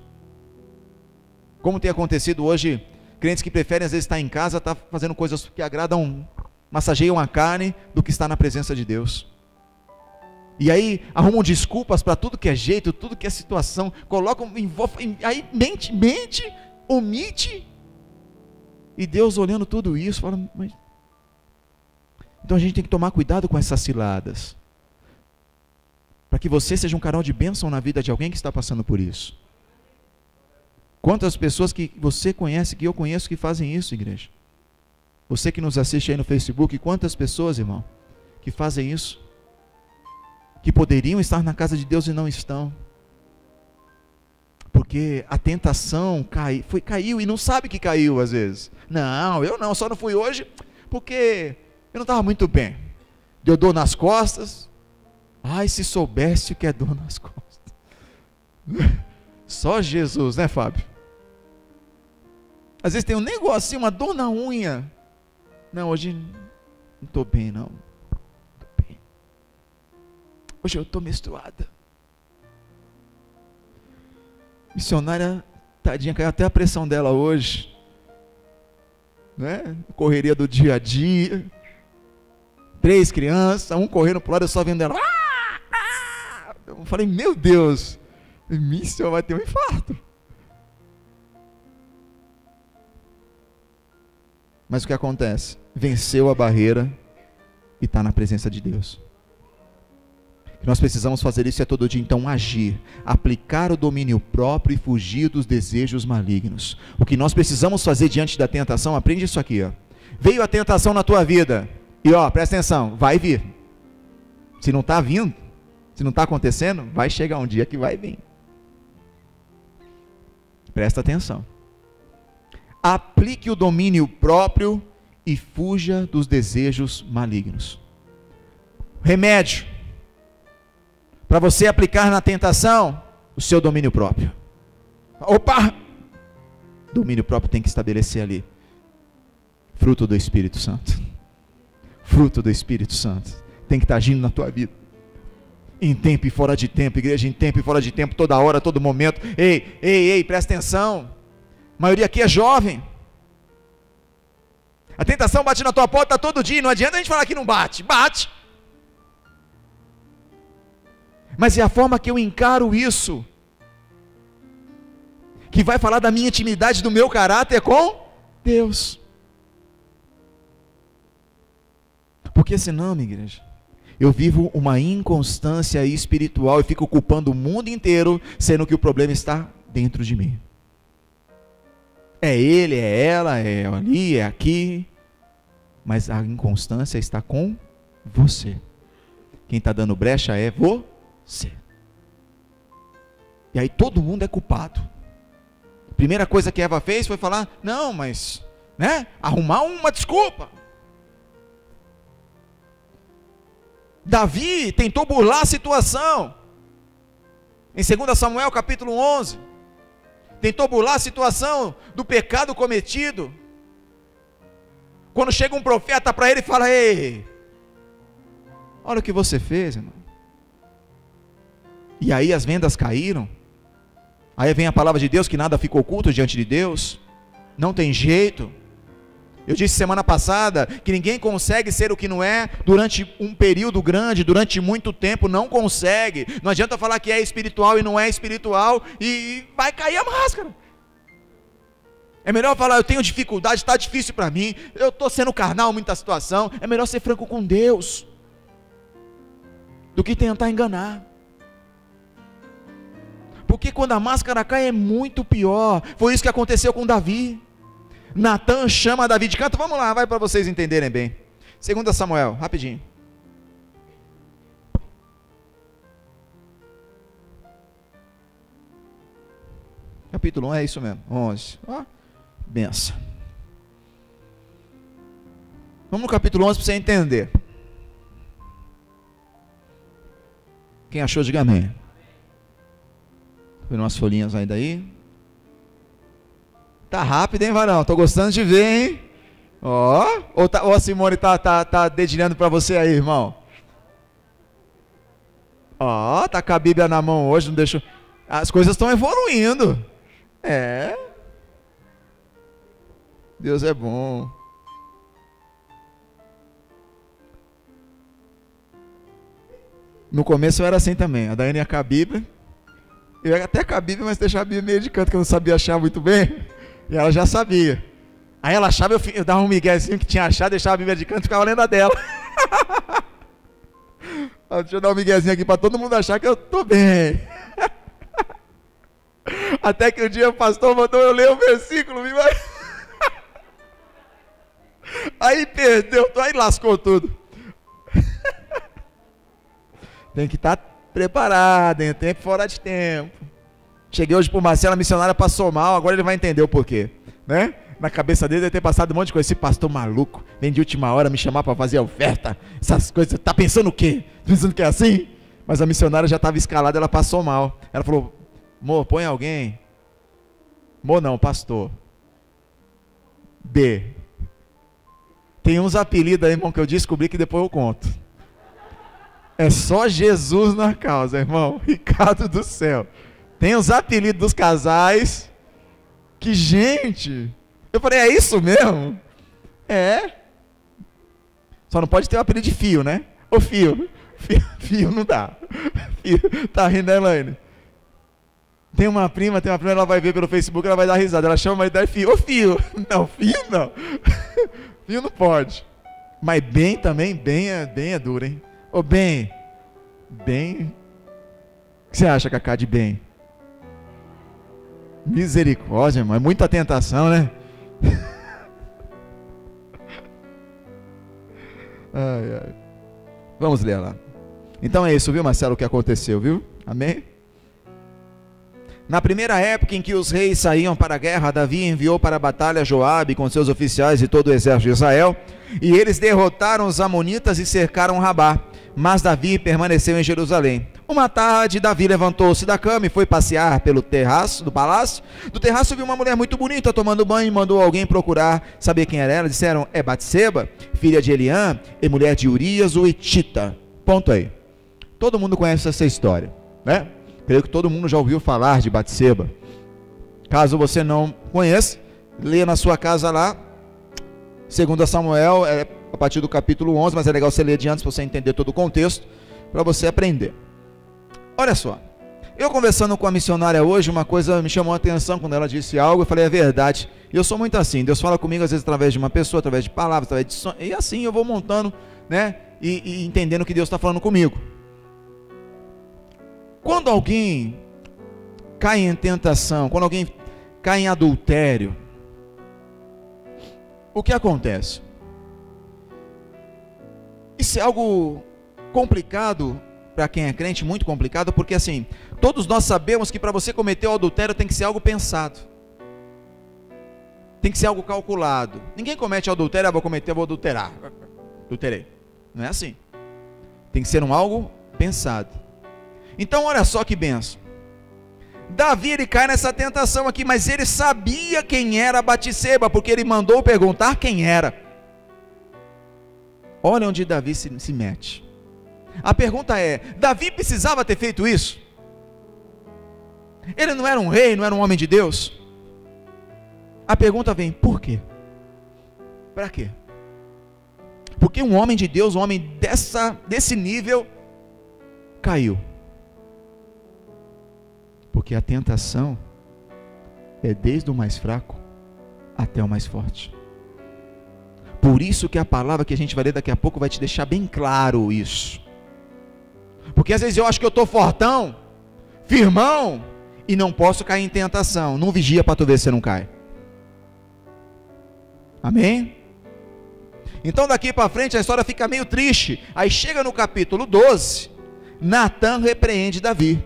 Como tem acontecido hoje, crentes que preferem às vezes estar em casa, estar fazendo coisas que agradam, massageiam a carne, do que estar na presença de Deus. E aí arrumam desculpas para tudo que é jeito, tudo que é situação, colocam, aí mente, omite. E Deus olhando tudo isso, fala, mas... Então a gente tem que tomar cuidado com essas ciladas, para que você seja um canal de bênção na vida de alguém que está passando por isso. Quantas pessoas que você conhece, que eu conheço, que fazem isso, igreja? Você que nos assiste aí no Facebook, quantas pessoas, irmão, que fazem isso? Que poderiam estar na casa de Deus e não estão. Porque a tentação caiu e não sabe que caiu às vezes. Não, eu não, só não fui hoje porque eu não estava muito bem. Deu dor nas costas. Ai, se soubesse o que é dor nas costas. Só Jesus, né, Fábio? Às vezes tem um negocinho, uma dor na unha. Não, hoje não estou bem, não. Tô bem. Hoje eu estou menstruada. Missionária, tadinha, caiu até a pressão dela hoje. Né? Correria do dia a dia. 3 crianças, um correndo pro lado, eu só vendo ela. Eu falei, meu Deus, Mício vai ter um infarto. Mas o que acontece? Venceu a barreira e está na presença de Deus. Nós precisamos fazer isso todo dia, então agir, aplicar o domínio próprio e fugir dos desejos malignos. O que nós precisamos fazer diante da tentação, aprende isso aqui, ó. Veio a tentação na tua vida, e ó, presta atenção, vai vir. Se não está vindo, se não está acontecendo, vai chegar um dia que vai vir. Presta atenção. Aplique o domínio próprio e fuja dos desejos malignos. Remédio para você aplicar na tentação, o seu domínio próprio. Opa! Domínio próprio tem que estabelecer ali. Fruto do Espírito Santo. Fruto do Espírito Santo. Tem que estar agindo na tua vida. Em tempo e fora de tempo, igreja, em tempo e fora de tempo, toda hora, todo momento. Ei, presta atenção. A maioria aqui é jovem. A tentação bate na tua porta todo dia. Não adianta a gente falar que não bate. Bate. Mas é a forma que eu encaro isso, que vai falar da minha intimidade, do meu caráter com Deus. Porque senão, minha igreja, eu vivo uma inconstância espiritual e fico culpando o mundo inteiro, sendo que o problema está dentro de mim. É ele, é ela, é ali, é aqui, mas a inconstância está com você. Quem está dando brecha é você. E aí todo mundo é culpado. Primeira coisa que Eva fez foi falar, não, mas, né, arrumar uma desculpa. Davi tentou burlar a situação. Em 2 Samuel capítulo 11, tentou burlar a situação do pecado cometido. Quando chega um profeta para ele e fala, ei, olha o que você fez, irmão. E aí as vendas caíram. Aí vem a palavra de Deus que nada fica oculto diante de Deus. Não tem jeito. Eu disse semana passada que ninguém consegue ser o que não é durante um período grande, durante muito tempo, não consegue. Não adianta falar que é espiritual e não é espiritual e vai cair a máscara. É melhor falar, eu tenho dificuldade, está difícil para mim, eu estou sendo carnal em muita situação. É melhor ser franco com Deus do que tentar enganar. Porque quando a máscara cai é muito pior. Foi isso que aconteceu com Davi. Natan chama Davi de canto. Vamos lá, vai para vocês entenderem bem. 2 Samuel, rapidinho. Capítulo 1, é isso mesmo, 11. Ó, benção. Vamos no capítulo 11 para você entender. Quem achou, diga amém. Umas folhinhas aí daí. Tá rápido, hein, varão? Tô gostando de ver, hein? Ó, ou a Simone tá dedilhando para você aí, irmão? Ó, tá com a Bíblia na mão hoje, não deixou. As coisas estão evoluindo. É. Deus é bom. No começo eu era assim também. A Daiane ia com a Bíblia. Eu ia até com a Bíblia, mas deixava a Bíblia meio de canto, que eu não sabia achar muito bem. E ela já sabia. Aí ela achava, eu dava um miguezinho que tinha achado, deixava a Bíblia de canto e ficava lendo a dela. Deixa eu dar um miguezinho aqui para todo mundo achar que eu estou bem. Até que um dia o pastor mandou eu ler o versículo. Aí perdeu, aí lascou tudo. Tem que estar preparado, em tempo fora de tempo. Cheguei hoje pro Marcelo, a missionária passou mal, agora ele vai entender o porquê, né? Na cabeça dele deve ter passado um monte de coisa. Esse pastor maluco, vem de última hora me chamar para fazer a oferta, essas coisas, tá pensando o quê? Pensando que é assim? Mas a missionária já estava escalada, ela passou mal. Ela falou, amor, põe alguém. Amor não, pastor. B. Tem uns apelidos aí, irmão, que eu descobri que depois eu conto. É só Jesus na causa, irmão. Ricardo do céu. Tem uns apelidos dos casais que, gente... Eu falei, é isso mesmo? É. Só não pode ter o apelido de Fio, né? Ô Fio. Fio não dá. Fio. Tá rindo, né, Elaine? Tem uma prima, ela vai ver pelo Facebook, ela vai dar risada. Ela chama a ideia de Fio. Ô Fio. Não, Fio não. Fio não pode. Mas bem também, bem é duro, hein? Ô bem. Bem. O que você acha, Cacá, de bem? Misericórdia, irmão. É muita tentação, né? Ai, ai. Vamos ler lá. Então é isso, viu, Marcelo, o que aconteceu, viu? Amém? Na primeira época em que os reis saíam para a guerra, Davi enviou para a batalha Joabe com seus oficiais e todo o exército de Israel, e eles derrotaram os amonitas e cercaram Rabá, mas Davi permaneceu em Jerusalém. Uma tarde, Davi levantou-se da cama e foi passear pelo terraço do palácio. Do terraço viu uma mulher muito bonita tomando banho e mandou alguém procurar saber quem era ela. Disseram, é Batseba, filha de Eliã e mulher de Urias, o Hitita. Ponto aí. Todo mundo conhece essa história, né? Creio que todo mundo já ouviu falar de Batseba. Caso você não conheça, leia na sua casa lá, 2 Samuel, a partir do capítulo 11, mas é legal você ler de antes para você entender todo o contexto, para você aprender. Olha só, eu conversando com a missionária hoje, uma coisa me chamou a atenção quando ela disse algo, eu falei, é verdade, eu sou muito assim, Deus fala comigo às vezes através de uma pessoa, através de palavras, através de sonhos, e assim eu vou montando, né, e entendendo o que Deus está falando comigo. Quando alguém cai em tentação, quando alguém cai em adultério, o que acontece? Isso é algo complicado para quem é crente, muito complicado, porque assim, todos nós sabemos que para você cometer o adultério tem que ser algo pensado, tem que ser algo calculado. Ninguém comete adultério, vou cometer, vou adulterar, adulterei, não é assim, tem que ser algo pensado. Então olha só que benção, Davi ele cai nessa tentação aqui, mas ele sabia quem era Batseba, porque ele mandou perguntar quem era. Olha onde Davi se mete. A pergunta é, Davi precisava ter feito isso? Ele não era um rei, não era um homem de Deus? A pergunta vem, por quê? Para quê? Porque um homem de Deus, um homem desse nível, caiu. Porque a tentação é desde o mais fraco até o mais forte. Por isso que a palavra que a gente vai ler daqui a pouco vai te deixar bem claro isso. Porque às vezes eu acho que eu estou fortão, firmão, e não posso cair em tentação. Não vigia para tu ver se você não cai. Amém? Então daqui para frente a história fica meio triste. Aí chega no capítulo 12, Natã repreende Davi.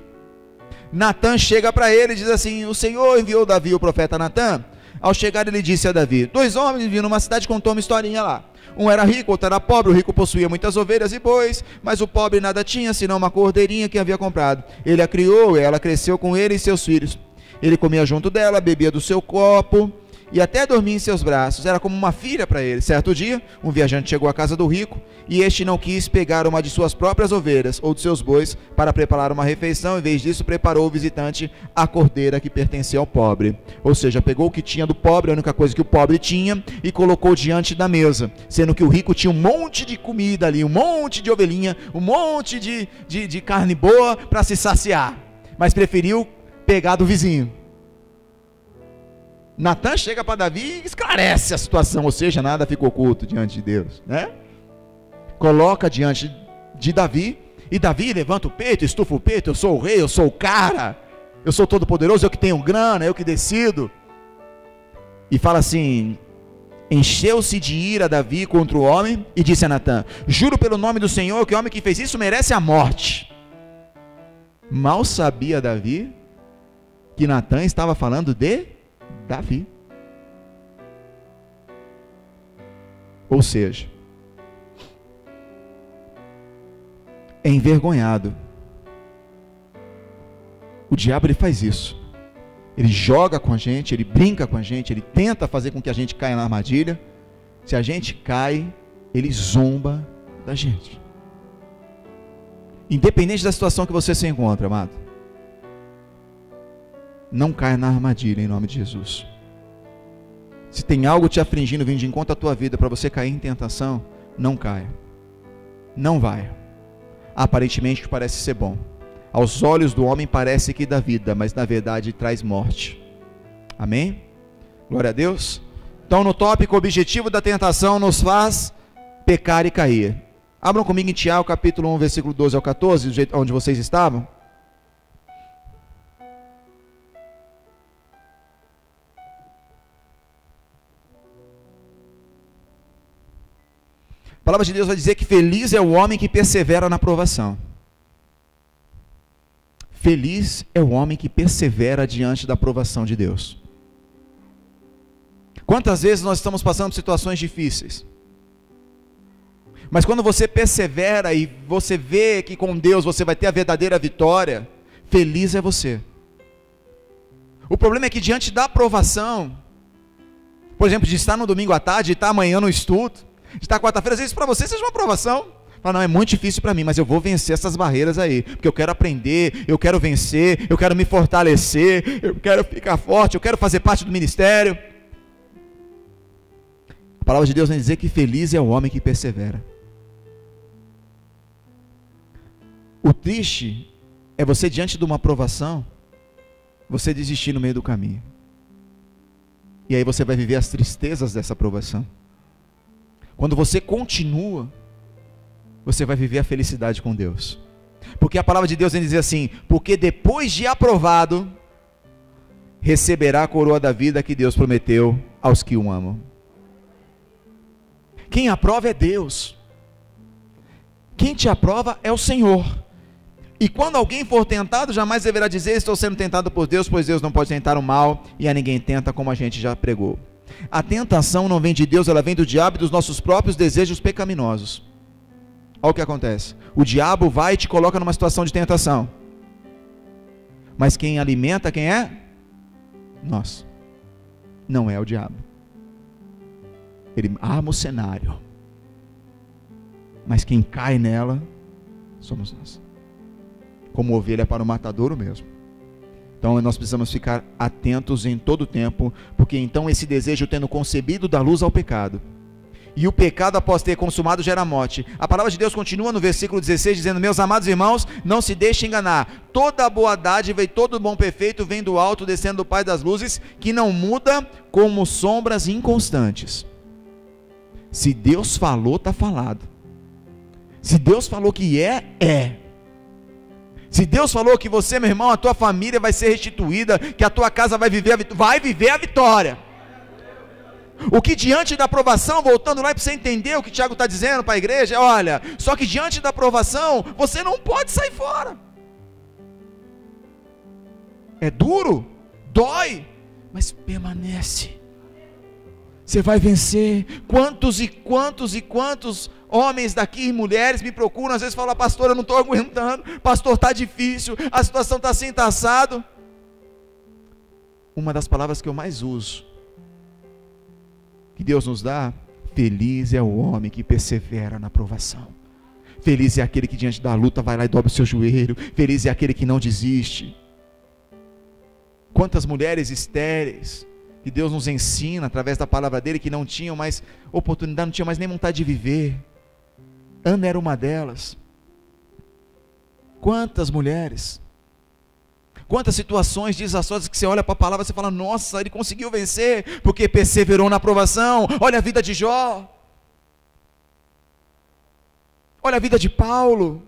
Natã chega para ele e diz assim, o Senhor enviou Davi, o profeta Natã. Ao chegar ele disse a Davi, 2 homens viviam numa cidade e contou uma historinha lá. Um era rico, outro era pobre, o rico possuía muitas ovelhas e bois, mas o pobre nada tinha, senão uma cordeirinha que havia comprado. Ele a criou, e ela cresceu com ele e seus filhos. Ele comia junto dela, bebia do seu copo, e até dormia em seus braços. Era como uma filha para ele. Certo dia, um viajante chegou à casa do rico, e este não quis pegar uma de suas próprias ovelhas ou de seus bois para preparar uma refeição. Em vez disso, preparou o visitante a cordeira que pertencia ao pobre. Ou seja, pegou o que tinha do pobre, a única coisa que o pobre tinha, e colocou diante da mesa, sendo que o rico tinha um monte de comida ali, um monte de ovelhinha, um monte de carne boa para se saciar, mas preferiu pegar do vizinho. Natan chega para Davi e esclarece a situação, ou seja, nada ficou oculto diante de Deus, né? Coloca diante de Davi, e Davi levanta o peito, estufa o peito: eu sou o rei, eu sou o cara, eu sou todo poderoso, eu que tenho grana, eu que decido. E fala assim: encheu-se de ira Davi contra o homem, e disse a Natan: juro pelo nome do Senhor que o homem que fez isso merece a morte. Mal sabia Davi que Natan estava falando de Davi. Ou seja, é envergonhado. O diabo, ele faz isso. Ele joga com a gente, ele brinca com a gente, ele tenta fazer com que a gente caia na armadilha. Se a gente cai, ele zomba da gente. Independente da situação que você se encontra, amado, não caia na armadilha em nome de Jesus. Se tem algo te afligindo, vindo de encontro à tua vida, para você cair em tentação, não caia. Não vai. Aparentemente parece ser bom. Aos olhos do homem parece que dá vida, mas na verdade traz morte. Amém? Glória a Deus. Então, no tópico, o objetivo da tentação nos faz pecar e cair. Abram comigo em Tiago, capítulo 1, versículo 12 ao 14, do jeito onde vocês estavam. A palavra de Deus vai dizer que feliz é o homem que persevera na provação. Feliz é o homem que persevera diante da provação de Deus. Quantas vezes nós estamos passando por situações difíceis, mas quando você persevera e você vê que com Deus você vai ter a verdadeira vitória, feliz é você. O problema é que diante da provação, por exemplo, de estar no domingo à tarde, de estar amanhã no estudo, de estar quarta-feira, às vezes para você seja uma provação. Fala: não, é muito difícil para mim, mas eu vou vencer essas barreiras aí, porque eu quero aprender, eu quero vencer, eu quero me fortalecer, eu quero ficar forte, eu quero fazer parte do ministério. A palavra de Deus vai dizer que feliz é o homem que persevera. O triste é você, diante de uma provação, você desistir no meio do caminho. E aí você vai viver as tristezas dessa provação. Quando você continua, você vai viver a felicidade com Deus. Porque a palavra de Deus vai dizer assim: porque depois de aprovado, receberá a coroa da vida que Deus prometeu aos que o amam. Quem aprova é Deus. Quem te aprova é o Senhor. E quando alguém for tentado, jamais deverá dizer: estou sendo tentado por Deus, pois Deus não pode tentar o mal, e a ninguém tenta, como a gente já pregou. A tentação não vem de Deus, ela vem do diabo e dos nossos próprios desejos pecaminosos. Olha o que acontece: o diabo vai e te coloca numa situação de tentação, mas quem alimenta, quem é? Nós. Não é o diabo. Ele arma o cenário, mas quem cai nela somos nós, como ovelha para o matadouro mesmo. Então nós precisamos ficar atentos em todo o tempo, porque então esse desejo, tendo concebido, dá luz ao pecado, e o pecado, após ter consumado, gera morte. A palavra de Deus continua no versículo 16, dizendo: meus amados irmãos, não se deixem enganar, toda a boa dádiva e todo o bom perfeito vem do alto, descendo do Pai das luzes, que não muda como sombras inconstantes. Se Deus falou, está falado. Se Deus falou que é. Se Deus falou que você, meu irmão, a tua família vai ser restituída, que a tua casa vai viver a vitória. O que diante da provação, voltando lá para você entender o que Tiago está dizendo para a igreja, olha, só que diante da provação, você não pode sair fora. É duro, dói, mas permanece. Você vai vencer. Quantos e quantos homens daqui, mulheres, me procuram, às vezes falam: pastor, eu não estou aguentando, pastor, está difícil, a situação está assim, está assado. Uma das palavras que eu mais uso que Deus nos dá, feliz é o homem que persevera na provação. Feliz é aquele que diante da luta vai lá e dobra o seu joelho. Feliz é aquele que não desiste. Quantas mulheres estéreis que Deus nos ensina através da palavra dele, que não tinham mais oportunidade, não tinham mais nem vontade de viver. Ana era uma delas. Quantas mulheres, quantas situações desastrosas que você olha para a palavra e você fala, nossa, ele conseguiu vencer, porque perseverou na provação. Olha a vida de Jó, olha a vida de Paulo,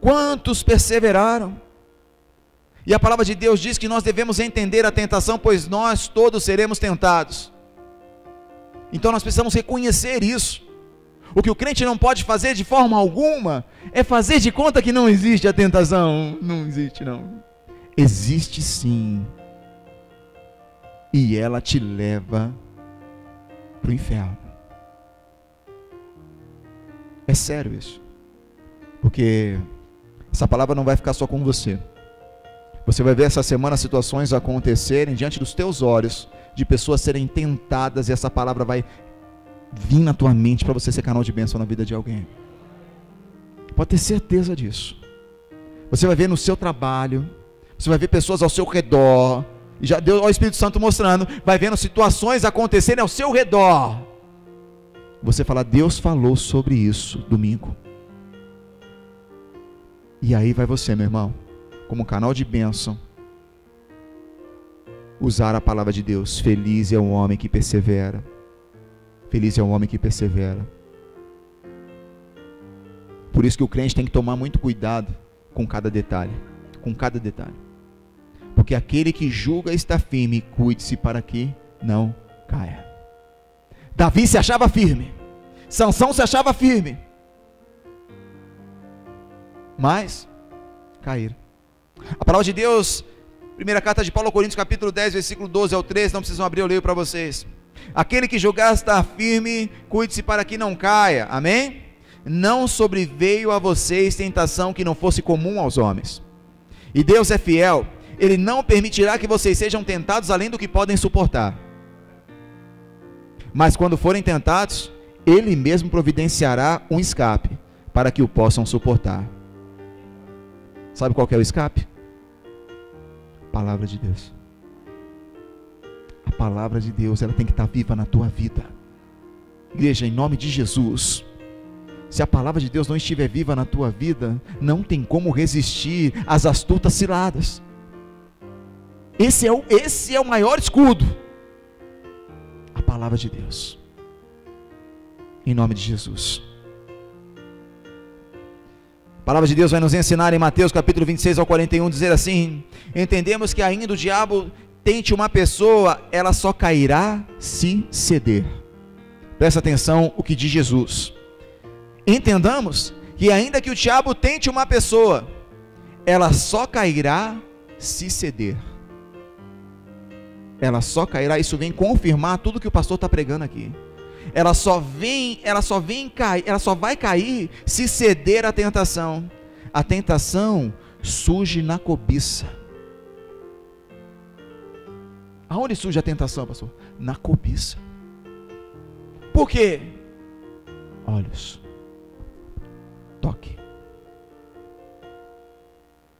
quantos perseveraram. E a palavra de Deus diz que nós devemos entender a tentação, pois nós todos seremos tentados. Então nós precisamos reconhecer isso. O que o crente não pode fazer de forma alguma é fazer de conta que não existe a tentação. Não existe, não. Existe sim. E ela te leva para o inferno. É sério isso. Porque essa palavra não vai ficar só com você. Você vai ver essa semana situações acontecerem diante dos teus olhos, de pessoas serem tentadas, e essa palavra vai vir na tua mente para você ser canal de bênção na vida de alguém. Pode ter certeza disso. Você vai ver no seu trabalho, você vai ver pessoas ao seu redor, e já Deus, o Espírito Santo mostrando, vai vendo situações acontecerem ao seu redor. Você fala, Deus falou sobre isso domingo. E aí vai você, meu irmão, como canal de bênção, usar a palavra de Deus. Feliz é o homem que persevera. Feliz é o homem que persevera. Por isso que o crente tem que tomar muito cuidado com cada detalhe. Com cada detalhe. Porque aquele que julga está firme, cuide-se para que não caia. Davi se achava firme. Sansão se achava firme. Mas caíram. A palavra de Deus, primeira carta de Paulo aos Coríntios, capítulo 10, versículo 12 ao 13, não precisam abrir, eu leio para vocês. Aquele que julgar estar firme, cuide-se para que não caia, amém? Não sobreveio a vocês tentação que não fosse comum aos homens. E Deus é fiel, Ele não permitirá que vocês sejam tentados além do que podem suportar. Mas quando forem tentados, Ele mesmo providenciará um escape, para que o possam suportar. Sabe qual que é o escape? Palavra de Deus. A palavra de Deus, ela tem que estar viva na tua vida. Igreja, em nome de Jesus, se a palavra de Deus não estiver viva na tua vida, não tem como resistir às astutas ciladas. Esse é o maior escudo. A palavra de Deus. Em nome de Jesus. A palavra de Deus vai nos ensinar em Mateus capítulo 26 ao 41, dizer assim: entendemos que ainda o diabo tente uma pessoa, ela só cairá se ceder. Presta atenção o que diz Jesus. Entendamos que ainda que o diabo tente uma pessoa, ela só cairá se ceder. Ela só cairá, isso vem confirmar tudo que o pastor está pregando aqui. Ela só vai cair se ceder à tentação. A tentação surge na cobiça. Aonde surge a tentação, pastor? Na cobiça. Por quê? Olhos, toque.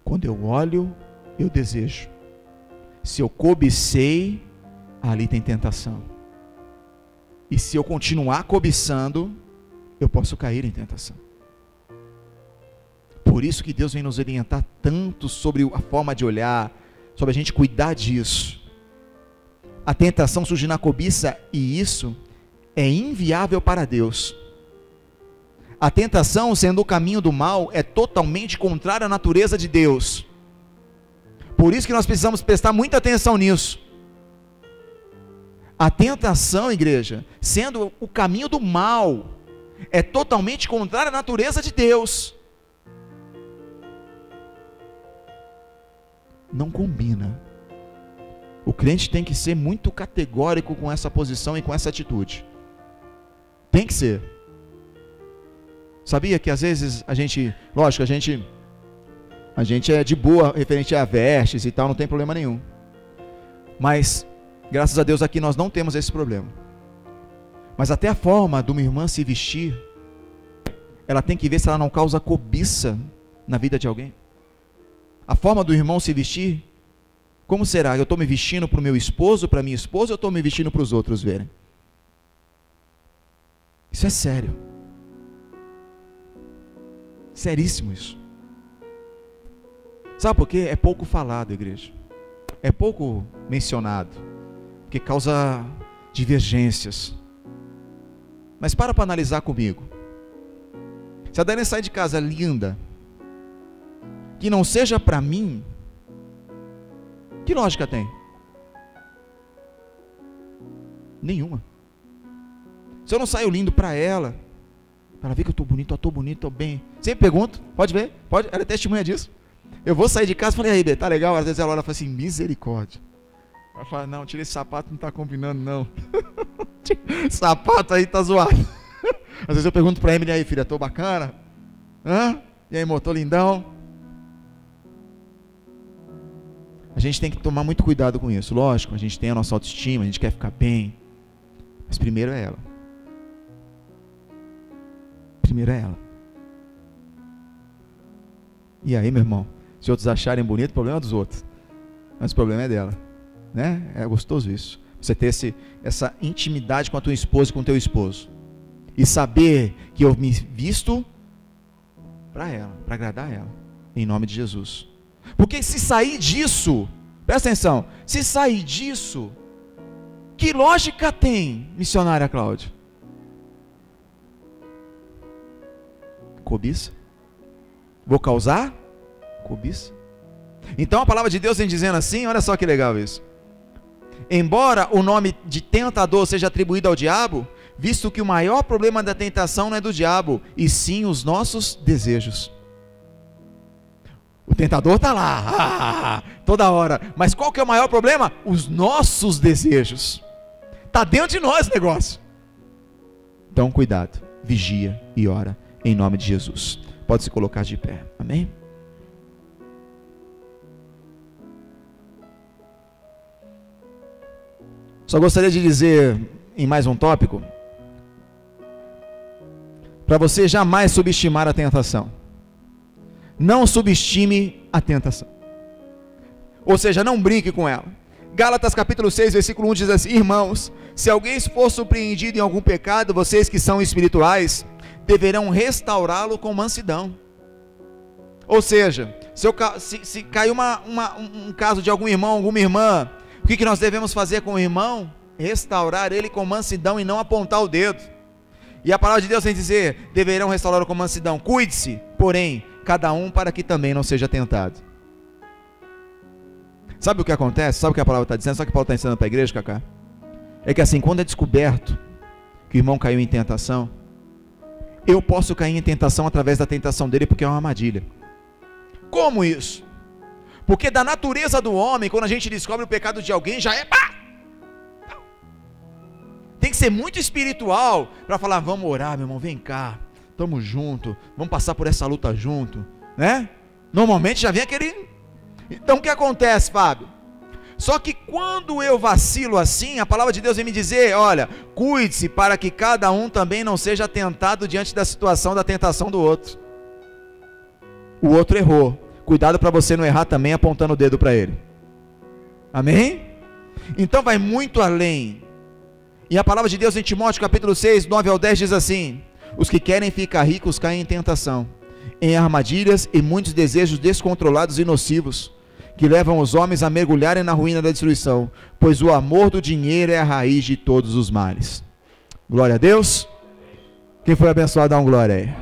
Quando eu olho, eu desejo. Se eu cobicei, ali tem tentação. E se eu continuar cobiçando, eu posso cair em tentação. Por isso que Deus vem nos orientar tanto sobre a forma de olhar, sobre a gente cuidar disso. A tentação surge na cobiça, e isso é inviável para Deus. A tentação, sendo o caminho do mal, é totalmente contrária à natureza de Deus. Por isso que nós precisamos prestar muita atenção nisso. A tentação, igreja, sendo o caminho do mal, é totalmente contrária à natureza de Deus. Não combina. O crente tem que ser muito categórico com essa posição e com essa atitude. Tem que ser. Sabia que às vezes a gente é de boa referente a vestes e tal, não tem problema nenhum. Mas Graças a Deus aqui nós não temos esse problema. Mas até a forma de uma irmã se vestir, ela tem que ver se ela não causa cobiça na vida de alguém. A forma do irmão se vestir, como será? Eu estou me vestindo para o meu esposo, para a minha esposa, ou eu estou me vestindo para os outros verem? Isso é sério. Seríssimo isso. Sabe por quê? É pouco falado, igreja. É pouco mencionado. Porque causa divergências. Mas para analisar comigo. Se a Dani sai de casa linda, que não seja para mim, que lógica tem? Nenhuma. Se eu não saio lindo para ela ver que eu estou bonito, estou bem. Sempre pergunto, pode ver? Pode? Ela é testemunha disso. Eu vou sair de casa e falei, aí, tá legal? Às vezes ela olha e fala assim, misericórdia. Ela fala, não, tira esse sapato, não está combinando não. Sapato aí tá zoado. Às vezes eu pergunto para Emily, aí filha, tô bacana? Hã? E aí, amor, tô lindão? A gente tem que tomar muito cuidado com isso. Lógico, a gente tem a nossa autoestima, a gente quer ficar bem. Mas primeiro é ela. Primeiro é ela. E aí, meu irmão, se outros acharem bonito, o problema é dos outros. Mas o problema é dela. Né? É gostoso isso. Você ter essa intimidade com a tua esposa e com o teu esposo. E saber que eu me visto para ela, para agradar ela. Em nome de Jesus. Porque se sair disso, presta atenção, se sair disso, que lógica tem, missionária Cláudia? Cobiça? Vou causar? Cobiça? Então a palavra de Deus vem dizendo assim, olha só que legal isso. Embora o nome de tentador seja atribuído ao diabo, visto que o maior problema da tentação não é do diabo, e sim os nossos desejos. O tentador está lá, toda hora. Mas qual que é o maior problema? Os nossos desejos. Está dentro de nós o negócio. Então cuidado, vigia e ora, em nome de Jesus. Pode se colocar de pé, amém? Só gostaria de dizer, em mais um tópico, para você jamais subestimar a tentação. Não subestime a tentação. Ou seja, não brinque com ela. Gálatas capítulo 6, versículo 1 diz assim: irmãos, se alguém for surpreendido em algum pecado, vocês que são espirituais, deverão restaurá-lo com mansidão. Ou seja, se caiu um caso de algum irmão, alguma irmã, o que nós devemos fazer com o irmão? Restaurar ele com mansidão e não apontar o dedo. E a palavra de Deus vem dizer, deverão restaurá-lo com mansidão. Cuide-se, porém, cada um para que também não seja tentado. Sabe o que acontece? Sabe o que a palavra está dizendo? Sabe o que Paulo está ensinando para a igreja, Cacá? É que assim, quando é descoberto que o irmão caiu em tentação, eu posso cair em tentação através da tentação dele, porque é uma armadilha. Como isso? Porque da natureza do homem, quando a gente descobre o pecado de alguém, já é... Tem que ser muito espiritual para falar, vamos orar, meu irmão, vem cá, estamos juntos, vamos passar por essa luta junto, né? Normalmente já vem aquele... Então o que acontece, Fábio? Só que quando eu vacilo assim, a palavra de Deus vem me dizer, olha, cuide-se para que cada um também não seja tentado diante da situação da tentação do outro. O outro errou, cuidado para você não errar também apontando o dedo para ele. Amém? Então vai muito além. E a palavra de Deus em Timóteo capítulo 6, 9 ao 10 diz assim: os que querem ficar ricos caem em tentação, em armadilhas e muitos desejos descontrolados e nocivos, que levam os homens a mergulharem na ruína da destruição, pois o amor do dinheiro é a raiz de todos os males. Glória a Deus. Quem foi abençoado, dá um glória aí.